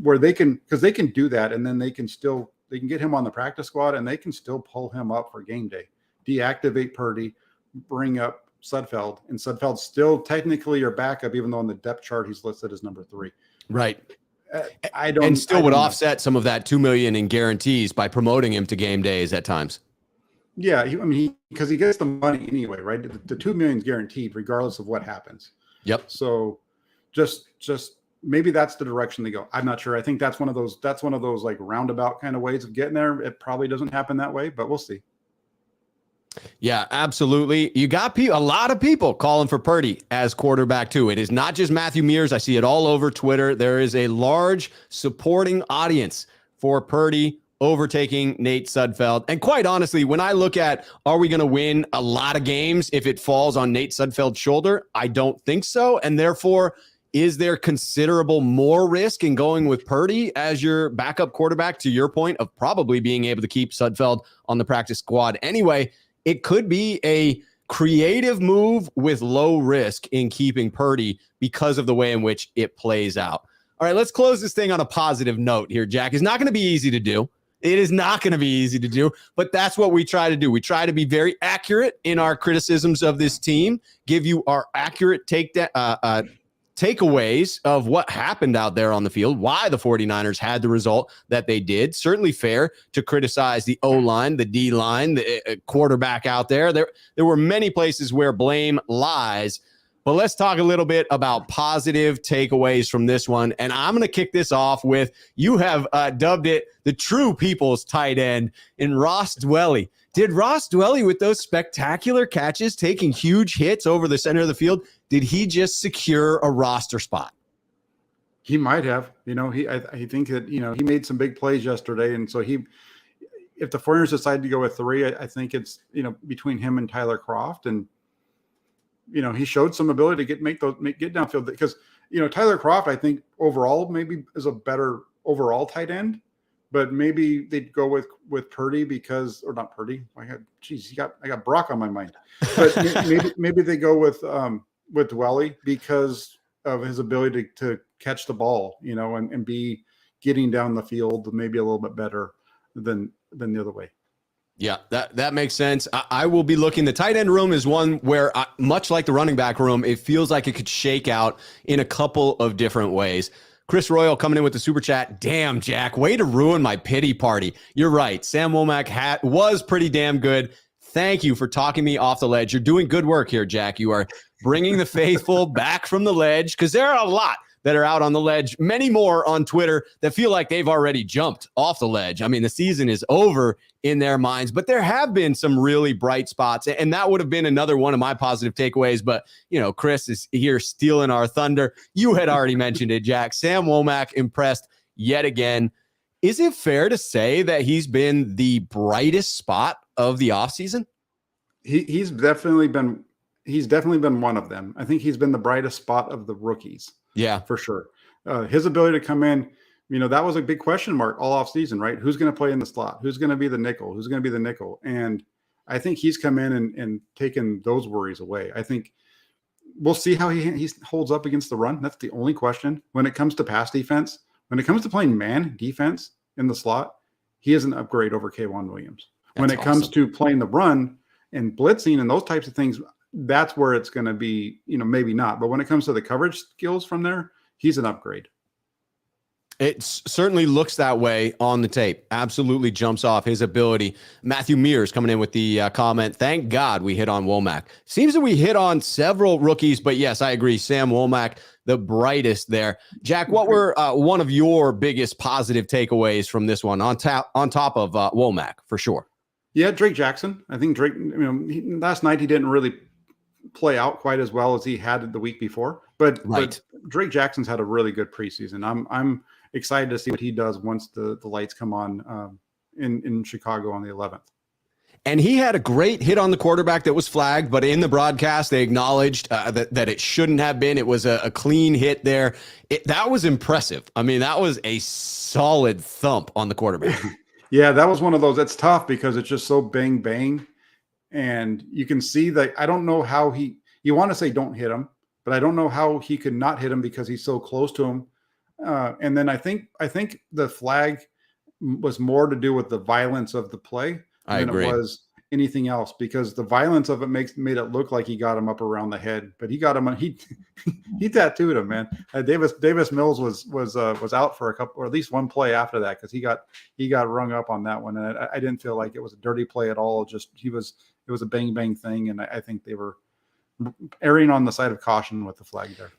Where they can, because they can do that, and then they can get him on the practice squad, and they can still pull him up for game day. Deactivate Purdy, bring up Sudfeld, and Sudfeld's still technically your backup, even though on the depth chart he's listed as number 3.
Right. Would offset some of that $2 million in guarantees by promoting him to game days at times.
Yeah, because he gets the money anyway, right? The $2 million is guaranteed regardless of what happens.
Yep.
So just maybe that's the direction they go. I'm not sure. I think that's one of those like roundabout kind of ways of getting there. It probably doesn't happen that way, but we'll see.
Yeah, absolutely. You got a lot of people calling for Purdy as quarterback too. It is not just Matthew Mears. I see it all over Twitter. There is a large supporting audience for Purdy overtaking Nate Sudfeld. And quite honestly, when I look at, are we going to win a lot of games if it falls on Nate Sudfeld's shoulder? I don't think so. And therefore, is there considerable more risk in going with Purdy as your backup quarterback, to your point of probably being able to keep Sudfeld on the practice squad anyway? It could be a creative move with low risk in keeping Purdy because of the way in which it plays out. All right, let's close this thing on a positive note here, Jack. It's not going to be easy to do. It is not going to be easy to do, but that's what we try to do. We try to be very accurate in our criticisms of this team, give you our accurate takeaways of what happened out there on the field, why the 49ers had the result that they did. Certainly fair to criticize the O-line, the D-line, the quarterback out there. There were many places where blame lies, but let's talk a little bit about positive takeaways from this one. And I'm going to kick this off with, you have dubbed it the true people's tight end in Ross Dwelley. Did Ross Dwelley, with those spectacular catches, taking huge hits over the center of the field, did he just secure a roster spot?
He might have. I think that, he made some big plays yesterday. And so if the 49ers decide to go with 3, I think it's, between him and Tyler Kroft. And, he showed some ability to get downfield, because Tyler Kroft, I think overall maybe is a better overall tight end, but maybe they'd go with Purdy or not Purdy. I got Brock on my mind, but maybe they go with Dwelly because of his ability to catch the ball, and be getting down the field maybe a little bit better than the other way.
Yeah, that makes sense. I will be looking. The tight end room is one where, much like the running back room, it feels like it could shake out in a couple of different ways. Chris Royal coming in with the super chat. Damn, Jack, way to ruin my pity party. You're right. Sam Womack was pretty damn good. Thank you for talking me off the ledge. You're doing good work here, Jack. You are bringing the faithful back from the ledge, because there are a lot that are out on the ledge, many more on Twitter that feel like they've already jumped off the ledge. I mean, the season is over in their minds, but there have been some really bright spots, and that would have been another one of my positive takeaways. But, Chris is here stealing our thunder. You had already mentioned it, Jack. Sam Womack impressed yet again. Is it fair to say that he's been the brightest spot of the offseason?
He's definitely been one of them. I think he's been the brightest spot of the rookies.
Yeah,
for sure. His ability to come in, that was a big question mark all off season, right? Who's going to play in the slot? Who's going to be the nickel? Who's going to be the nickel? And I think he's come in and taken those worries away. I think we'll see how he holds up against the run. That's the only question. When it comes to pass defense, when it comes to playing man defense in the slot, he is an upgrade over K'Wan Williams. When it comes to playing the run and blitzing and those types of things, that's where it's going to be, maybe not. But when it comes to the coverage skills from there, he's an upgrade.
It certainly looks that way on the tape. Absolutely jumps off his ability. Matthew Mears coming in with the comment. Thank God we hit on Womack. Seems that we hit on several rookies, but yes, I agree. Sam Womack, the brightest there. Jack, what were one of your biggest positive takeaways from this one on top of Womack, for sure?
Yeah, Drake Jackson. I think Drake, last night he didn't really play out quite as well as he had the week before, but Drake Jackson's had a really good preseason. I'm excited to see what he does once the lights come on in Chicago on the 11th.
And he had a great hit on the quarterback that was flagged, but in the broadcast they acknowledged that it shouldn't have been. It was a clean hit there. That was impressive. I mean, that was a solid thump on the quarterback.
Yeah, that was one of those. It's tough because it's just so bang bang. And you can see that. I don't know how you want to say don't hit him, but I don't know how he could not hit him because he's so close to him. And then I think the flag was more to do with the violence of the play than it was anything else, because the violence of it made it look like he got him up around the head, but he got him. He tattooed him, man. Davis Mills was out for a couple, or at least one play after that, because he got rung up on that one, and I didn't feel like it was a dirty play at all. Just it was a bang bang thing, and I think they were erring on the side of caution with the flag there.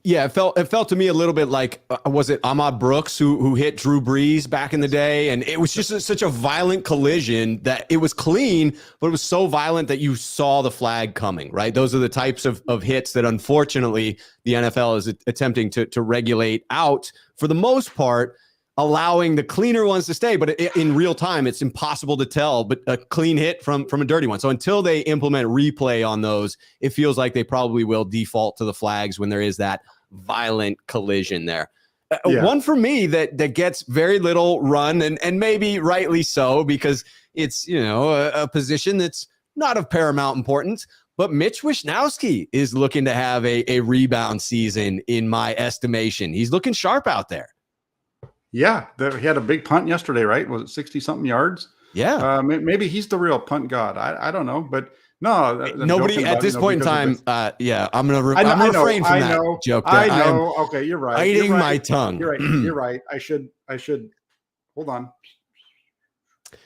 Yeah, it felt to me a little bit like, was it Ahmad Brooks who hit Drew Brees back in the day? And it was just such a violent collision that it was clean, but it was so violent that you saw the flag coming, right? Those are the types of hits that unfortunately the NFL is attempting to regulate out for the most part, allowing the cleaner ones to stay. But in real time, it's impossible to tell, but a clean hit from a dirty one. So until they implement replay on those, it feels like they probably will default to the flags when there is that violent collision there. Yeah. One for me that gets very little run, and maybe rightly so, because it's, a position that's not of paramount importance. But Mitch Wishnowsky is looking to have a rebound season in my estimation. He's looking sharp out there.
Yeah, he had a big punt yesterday, right? Was it 60-something yards?
Yeah.
Maybe he's the real punt god. I don't know, but no.
Nobody at this point in time. Yeah, I'm gonna refrain from that joke.
I know. Okay, you're right.
Biting my tongue.
You're right. You're right. I should. Hold on.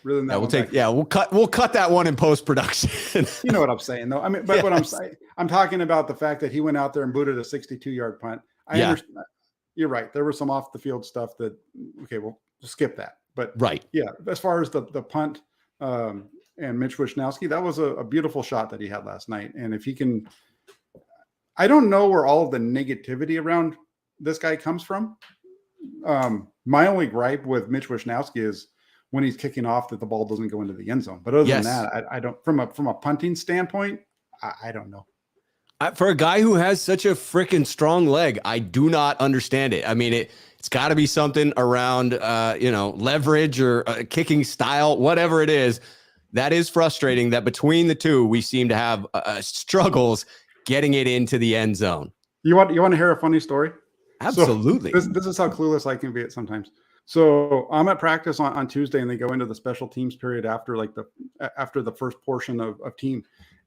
Really?
We'll cut that one in post production.
You know what I'm saying, though. I mean, but yes. What I'm saying, I'm talking about the fact that he went out there and booted a 62-yard punt. I understand. You're right. There was some off the field stuff that, okay, we'll skip that. But yeah, as far as the punt and Mitch Wishnowsky, that was a beautiful shot that he had last night. And if he can, I don't know where all of the negativity around this guy comes from. My only gripe with Mitch Wishnowsky is when he's kicking off that the ball doesn't go into the end zone. But other than that, I don't, from a punting standpoint, I don't know.
For a guy who has such a freaking strong leg, I do not understand it. I mean, it's got to be something around, leverage or kicking style, whatever it is. That is frustrating that between the two, we seem to have struggles getting it into the end zone.
You want to hear a funny story?
Absolutely.
So this is how clueless I can be at sometimes. So I'm at practice on Tuesday, and they go into the special teams period after the first portion of team,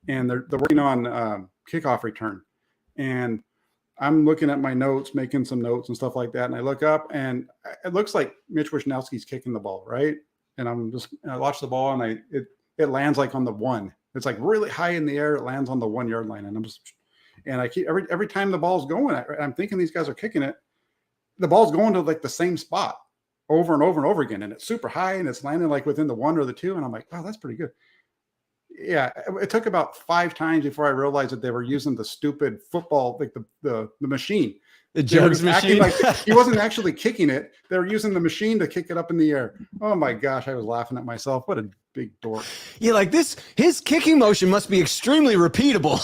and they're working on kickoff return, and I'm looking at my notes, making some notes and stuff like that, and I look up, and it looks like Mitch Wishnowski's kicking the ball, right? And I watch the ball, and it lands like on the one. It's like really high in the air. It lands on the 1 yard line, and I keep every time the ball's going, I'm thinking these guys are kicking it. The ball's going to like the same spot over and over and over again, and it's super high, and it's landing like within the 1 or the 2, and I'm like, wow, that's pretty good. Yeah, it took about 5 times before I realized that they were using the stupid football, like the machine.
The jugs machine.
Like he wasn't actually kicking it. They were using the machine to kick it up in the air. Oh my gosh, I was laughing at myself. What a big dork.
Yeah, like his kicking motion must be extremely repeatable.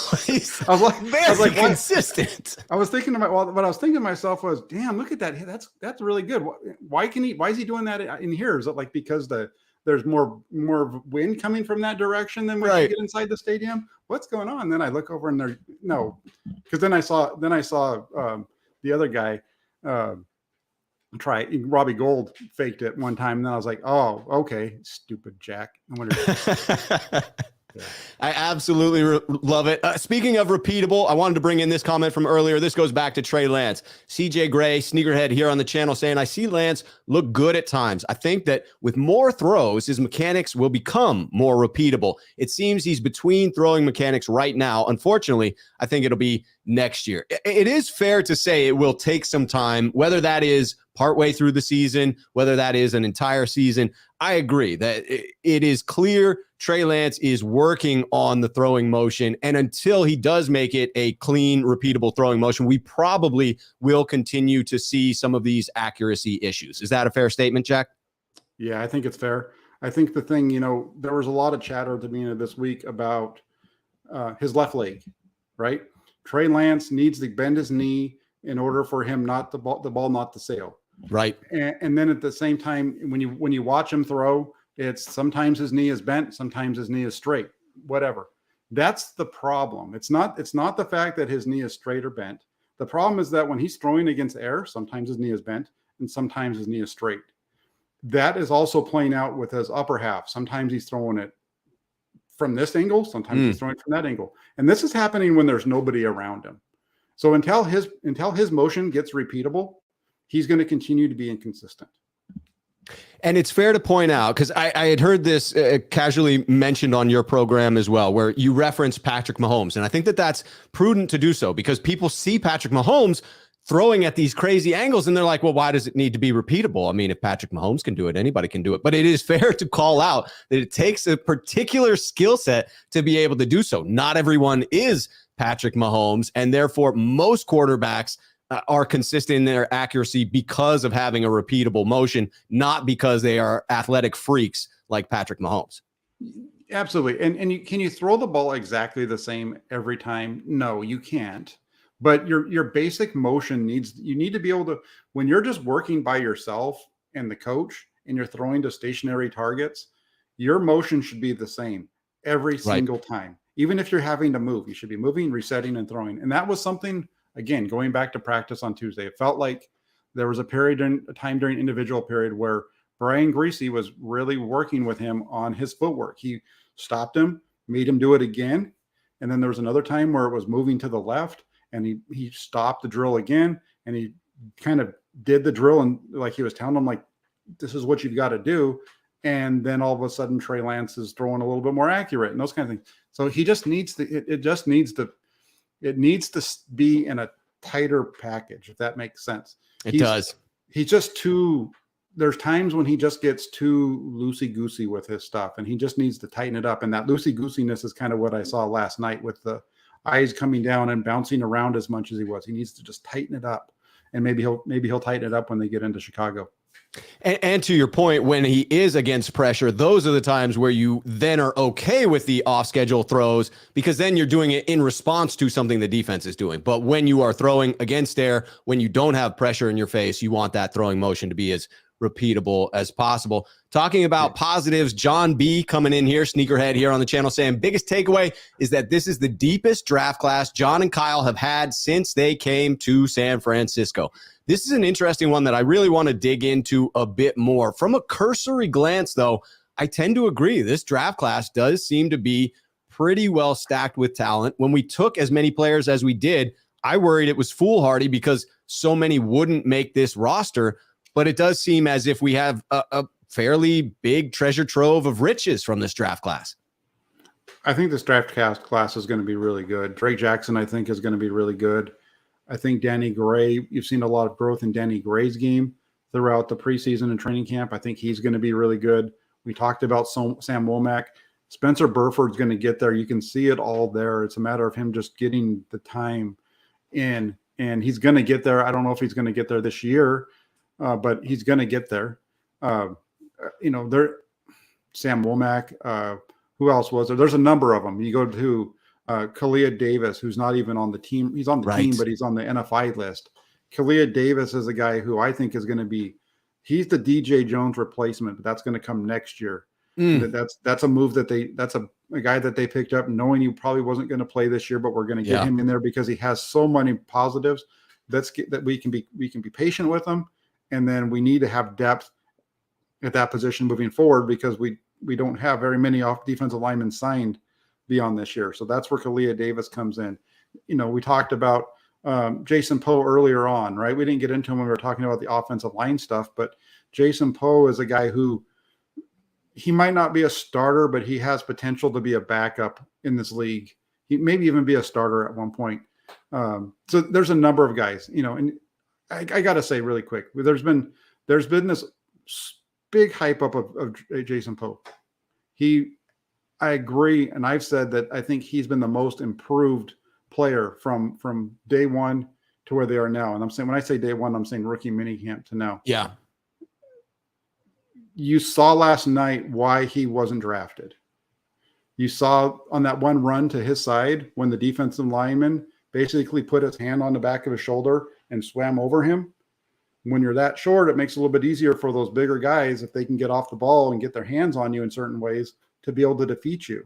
I was like consistent.
I was thinking to what I was thinking to myself was, damn, look at that. That's really good. Why is he doing that in here? Is it like because there's more wind coming from that direction than when you get inside the stadium? What's going on? And then I look over and because then I saw the other guy Robbie Gould faked it one time, and then I was like, oh, okay, stupid Jack. I wonder.
I absolutely love it. Speaking of repeatable, I wanted to bring in this comment from earlier. This goes back to Trey Lance. CJ Gray, Sneakerhead here on the channel saying, I see Lance look good at times. I think that with more throws, his mechanics will become more repeatable. It seems he's between throwing mechanics right now. Unfortunately, I think it'll be next year. It is fair to say it will take some time, whether that is partway through the season, whether that is an entire season. I agree that it is clear Trey Lance is working on the throwing motion. And until he does make it a clean, repeatable throwing motion, we probably will continue to see some of these accuracy issues. Is that a fair statement, Jack?
Yeah, I think it's fair. I think the thing, there was a lot of chatter at the beginning of this week about his left leg, right? Trey Lance needs to bend his knee in order for him the ball not to sail.
Right.
And then at the same time, when you watch him throw, it's sometimes his knee is bent, sometimes his knee is straight, whatever. That's the problem. It's not the fact that his knee is straight or bent. The problem is that when he's throwing against air, sometimes his knee is bent and sometimes his knee is straight. That is also playing out with his upper half. Sometimes he's throwing it from this angle, sometimes he's throwing it from that angle. And this is happening when there's nobody around him. So until his motion gets repeatable, he's going to continue to be inconsistent.
And it's fair to point out, because I had heard this casually mentioned on your program as well, where you referenced Patrick Mahomes. And I think that that's prudent to do so because people see Patrick Mahomes throwing at these crazy angles and they're like, well, why does it need to be repeatable? I mean, if Patrick Mahomes can do it, anybody can do it. But it is fair to call out that it takes a particular skill set to be able to do so. Not everyone is Patrick Mahomes, and therefore most quarterbacks are consistent in their accuracy because of having a repeatable motion, not because they are athletic freaks like Patrick Mahomes.
Absolutely. And can you throw the ball exactly the same every time? No, you can't. But your basic motion you need to be able to, when you're just working by yourself and the coach and you're throwing to stationary targets, your motion should be the same every single time. Even if you're having to move, you should be moving, resetting, and throwing. And that was something, again, going back to practice on Tuesday, it felt like there was a time during individual period where Brian Greasy was really working with him on his footwork. He stopped him, made him do it again. And then there was another time where it was moving to the left and he stopped the drill again. And he kind of did the drill and like he was telling him, like, this is what you've got to do. And then all of a sudden Trey Lance is throwing a little bit more accurate and those kind of things. So he just needs to, it needs to be in a tighter package, if that makes sense.
It does.
He's just there's times when he just gets too loosey-goosey with his stuff, and he just needs to tighten it up. And that loosey-goosiness is kind of what I saw last night with the eyes coming down and bouncing around as much as he was. He needs to just tighten it up, and maybe he'll tighten it up when they get into Chicago.
And to your point, when he is against pressure, those are the times where you then are okay with the off-schedule throws, because then you're doing it in response to something the defense is doing. But when you are throwing against air, when you don't have pressure in your face, you want that throwing motion to be as repeatable as possible. Talking about positives, John B coming in here, sneakerhead here on the channel, saying biggest takeaway is that this is the deepest draft class John and Kyle have had since they came to San Francisco. This is an interesting one that I really want to dig into a bit more. From a cursory glance, though, I tend to agree. This draft class does seem to be pretty well stacked with talent. When we took as many players as we did, I worried it was foolhardy because so many wouldn't make this roster. But it does seem as if we have a fairly big treasure trove of riches from this draft class.
I think this draft class is going to be really good. Drake Jackson, I think, is going to be really good. I think Danny Gray, you've seen a lot of growth in Danny Gray's game throughout the preseason and training camp. I think he's going to be really good. We talked about Sam Womack. Spencer Burford's going to get there. You can see it all there. It's a matter of him just getting the time in, and he's going to get there. I don't know if he's going to get there this year, but he's going to get there. Sam Womack, who else was there? There's a number of them. You go to Kalia Davis, who's not even on the team. He's on the team, but he's on the NFI list. Kalia Davis is a guy who I think is going to be, he's the DJ Jones replacement, but that's going to come next year. That's a move that's a guy that they picked up knowing he probably wasn't going to play this year, but we're going to get him in there because he has so many positives. That we can be patient with him. And then we need to have depth at that position moving forward because we don't have very many off defensive linemen signed beyond this year. So that's where Kalia Davis comes in. We talked about Jason Poe earlier on, right? We didn't get into him when we were talking about the offensive line stuff, but Jason Poe is a guy who he might not be a starter, but he has potential to be a backup in this league. He maybe even be a starter at one point. So there's a number of guys, and I got to say really quick, there's been this big hype up of Jason Poe. I agree, and I've said that I think he's been the most improved player from day one to where they are now. And I'm saying, when I say day one, I'm saying rookie minicamp to now.
Yeah.
You saw last night why he wasn't drafted. You saw on that one run to his side when the defensive lineman basically put his hand on the back of his shoulder and swam over him. When you're that short, it makes it a little bit easier for those bigger guys, if they can get off the ball and get their hands on you in certain ways, to be able to defeat you.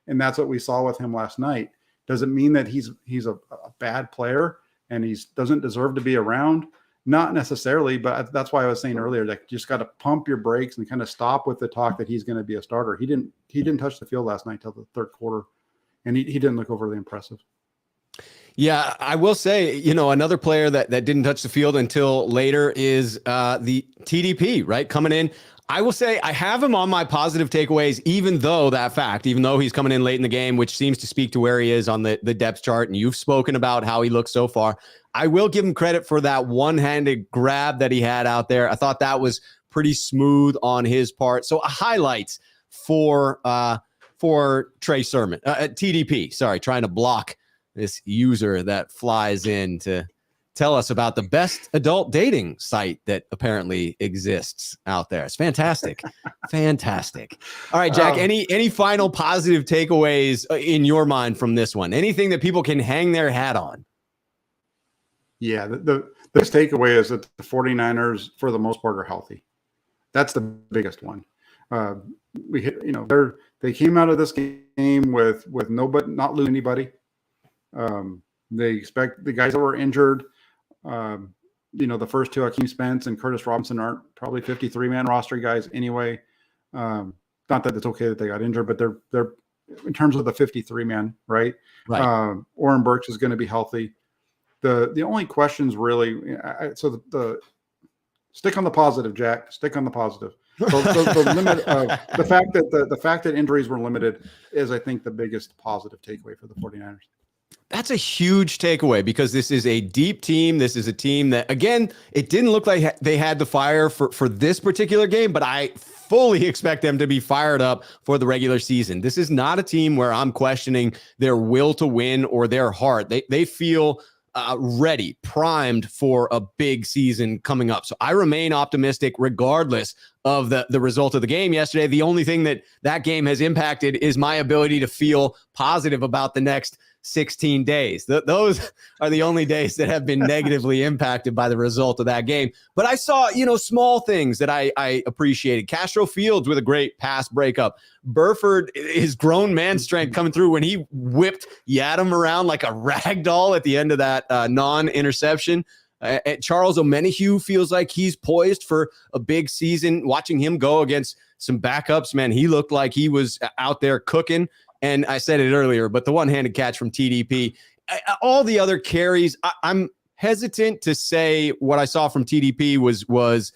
And that's what we saw with him last night. Doesn't mean that he's a bad player and he doesn't deserve to be around. Not necessarily, but that's why I was saying earlier that you just got to pump your brakes and kind of stop with the talk that he's going to be a starter. He didn't touch the field last night till the third quarter, and he didn't look overly impressive.
Yeah, I will say, another player that didn't touch the field until later is the TDP, right? Coming in. I will say I have him on my positive takeaways, even though he's coming in late in the game, which seems to speak to where he is on the depth chart. And you've spoken about how he looks so far. I will give him credit for that one-handed grab that he had out there. I thought that was pretty smooth on his part. So highlights for Trey Sermon, TDP. Sorry, trying to block this user that flies in to tell us about the best adult dating site that apparently exists out there. It's fantastic. Fantastic. All right, Jack, any final positive takeaways in your mind from this one? Anything that people can hang their hat on?
Yeah, this takeaway is that the 49ers, for the most part, are healthy. That's the biggest one. They came out of this game with nobody, not losing anybody. They expect the guys that were injured. The first two, Hakeem Spence and Curtis Robinson, aren't probably 53-man roster guys anyway. Not that it's okay that they got injured, but they're in terms of the 53-man, right? Right. Oren Burks is going to be healthy. The only questions really, the stick on the positive, Jack. Stick on the positive. So the limit of the fact that injuries were limited is, I think, the biggest positive takeaway for the 49ers.
That's a huge takeaway because this is a deep team. This is a team that, again, it didn't look like they had the fire for this particular game, but I fully expect them to be fired up for the regular season. This is not a team where I'm questioning their will to win or their heart. They feel ready, primed for a big season coming up. So I remain optimistic regardless of the result of the game yesterday. The only thing that game has impacted is my ability to feel positive about the next 16 days. Those are the only days that have been negatively impacted by the result of that game. But I saw, small things that I appreciated. Castro Fields with a great pass breakup. Burford, his grown man strength coming through when he whipped Yadam around like a rag doll at the end of that non-interception. Charles Omenihu feels like he's poised for a big season. Watching him go against some backups, man, he looked like he was out there cooking. And I said it earlier, but the one-handed catch from TDP, all the other carries, I'm hesitant to say what I saw from TDP was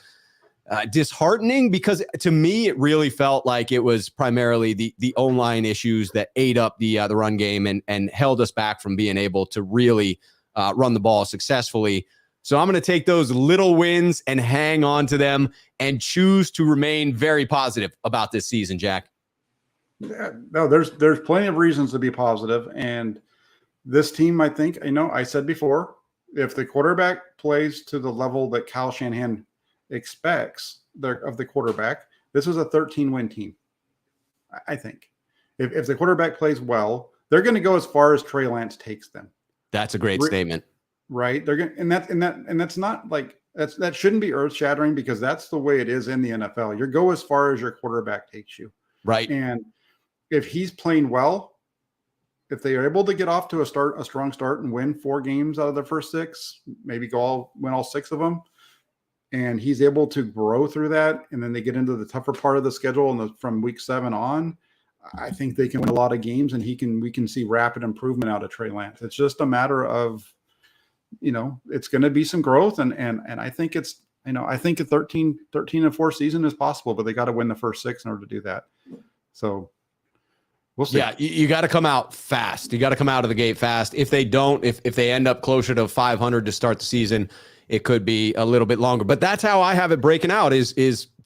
disheartening, because to me, it really felt like it was primarily the O-line issues that ate up the run game and held us back from being able to really run the ball successfully. So I'm going to take those little wins and hang on to them and choose to remain very positive about this season, Jack.
No, there's plenty of reasons to be positive. And this team, I think, I said before, if the quarterback plays to the level that Kyle Shanahan expects of the quarterback, this is a 13-win team. I think if the quarterback plays well, they're going to go as far as Trey Lance takes them.
That's a great statement.
Right. They're going and that's not like that shouldn't be earth shattering, because that's the way it is in the NFL. You go as far as your quarterback takes you.
Right.
And if he's playing well, if they are able to get off to a strong start and win 4 games out of their first 6, maybe win all 6 of them, and he's able to grow through that, and then they get into the tougher part of the schedule from week 7 on, I think they can win a lot of games, and we can see rapid improvement out of Trey Lance. It's just a matter of, it's going to be some growth, and I think I think a 13-4 season is possible, but they got to win the first 6 in order to do that. So we'll see.
Yeah, you got to come out fast. You got to come out of the gate fast. If they don't, if they end up closer to 500 to start the season, it could be a little bit longer. But that's how I have it breaking out is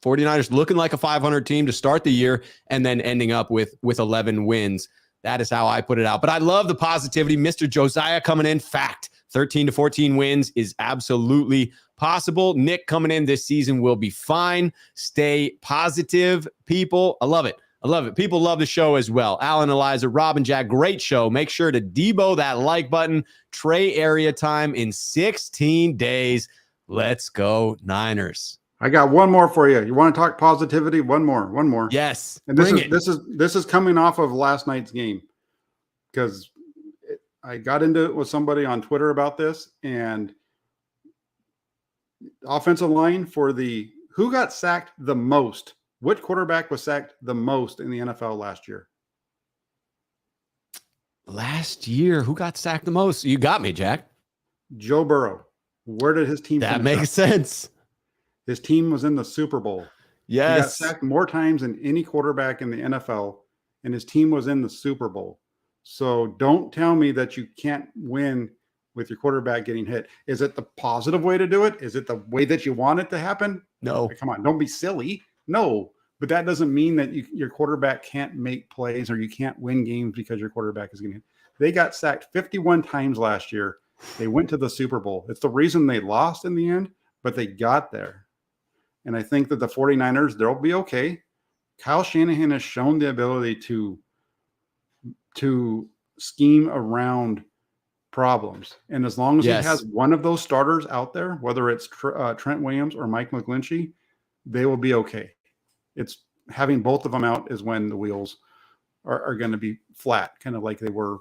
49ers looking like a 500 team to start the year and then ending up with 11 wins. That is how I put it out. But I love the positivity. Mr. Josiah coming in, fact, 13 to 14 wins is absolutely possible. Nick coming in this season will be fine. Stay positive, people. I love it. I love it. People love the show as well. Alan, Eliza, Rob, and Jack, great show. Make sure to Debo that like button. Trey area time in 16 days. Let's go, Niners.
I got one more for you. You want to talk positivity? One more.
Yes.
And this is coming off of last night's game, because I got into it with somebody on Twitter about this, and offensive line for who got sacked the most. Which quarterback was sacked the most in the NFL last year?
Last year, who got sacked the most? You got me, Jack.
Joe Burrow. Where did his team finish?
That makes sense.
His team was in the Super Bowl.
Yes.
He got sacked more times than any quarterback in the NFL, and his team was in the Super Bowl. So don't tell me that you can't win with your quarterback getting hit. Is it the positive way to do it? Is it the way that you want it to happen?
No.
Come on, don't be silly. No, but that doesn't mean that your quarterback can't make plays or you can't win games because your quarterback is getting hit. They got sacked 51 times last year. They went to the Super Bowl. It's the reason they lost in the end, but they got there. And I think that the 49ers, they'll be okay. Kyle Shanahan has shown the ability to scheme around problems. And as long as he has one of those starters out there, whether it's Trent Williams or Mike McGlinchey, they will be okay. It's having both of them out is when the wheels are going to be flat, kind of like they were,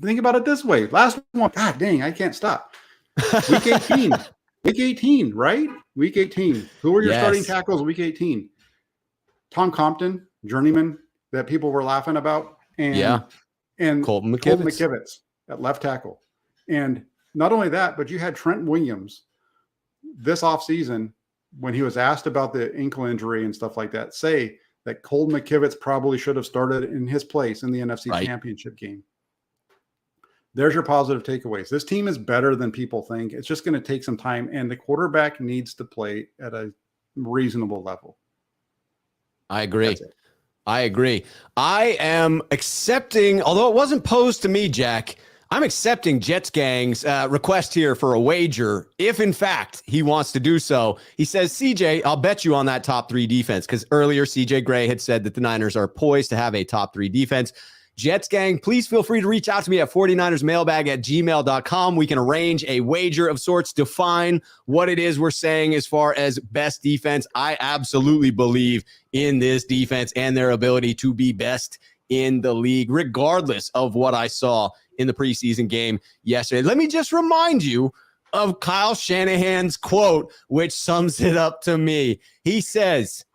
think about it this way. Last one, God dang, I can't stop. Week 18, right? Week 18. Who were your starting tackles week 18? Tom Compton, journeyman that people were laughing about. And
Colton McKivitz
at left tackle. And not only that, but you had Trent Williams this offseason, when he was asked about the ankle injury and stuff like that, say that Colton McKivitz probably should have started in his place in the NFC Championship game. There's your positive takeaways. This team is better than people think. It's just going to take some time, and the quarterback needs to play at a reasonable level.
I agree. I am accepting, although it wasn't posed to me, Jack, I'm accepting Jets Gang's request here for a wager, if in fact he wants to do so. He says, CJ, I'll bet you on that top 3 defense, because earlier CJ Gray had said that the Niners are poised to have a top 3 defense. Jets Gang, please feel free to reach out to me at 49ersmailbag@gmail.com. We can arrange a wager of sorts, define what it is we're saying as far as best defense. I absolutely believe in this defense and their ability to be best in the league, regardless of what I saw in the preseason game yesterday. Let me just remind you of Kyle Shanahan's quote, which sums it up to me. He says,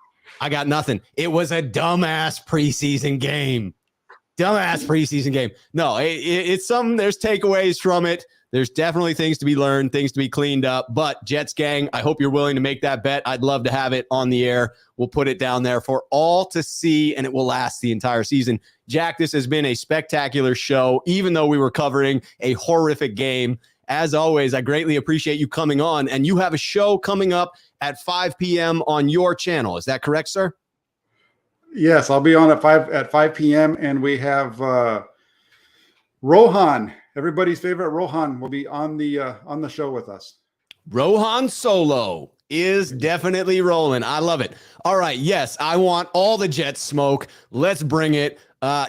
I got nothing. It was a dumbass preseason game. Dumbass preseason game. No, it's some, there's takeaways from it. There's definitely things to be learned, things to be cleaned up. But Jets Gang, I hope you're willing to make that bet. I'd love to have it on the air. We'll put it down there for all to see, and it will last the entire season. Jack, this has been a spectacular show, even though we were covering a horrific game. As always, I greatly appreciate you coming on, and you have a show coming up at 5 p.m. on your channel. Is that correct, sir?
Yes, I'll be on at 5 p.m. and we have Rohan, everybody's favorite Rohan, will be on the show with us.
Rohan Solo is definitely rolling. I love it. All right. Yes, I want all the Jets smoke. Let's bring it.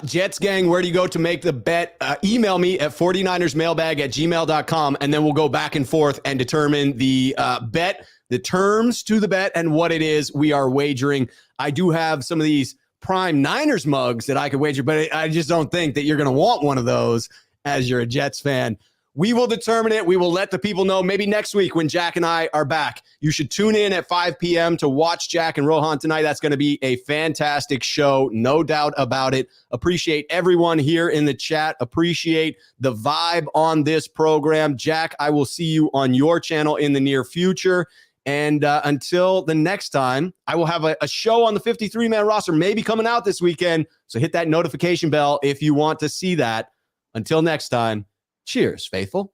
Jets Gang, where do you go to make the bet? Email me at 49ersmailbag@gmail.com, and then we'll go back and forth and determine the bet, the terms to the bet, and what it is we are wagering. I do have some of these prime Niners mugs that I could wager, but I just don't think that you're going to want one of those as you're a Jets fan. We will determine it. We will let the people know maybe next week when Jack and I are back. You should tune in at 5 p.m. to watch Jack and Rohan tonight. That's going to be a fantastic show, no doubt about it. Appreciate everyone here in the chat. Appreciate the vibe on this program. Jack, I will see you on your channel in the near future. And until the next time, I will have a show on the 53-man roster maybe coming out this weekend. So hit that notification bell if you want to see that. Until next time, cheers, faithful.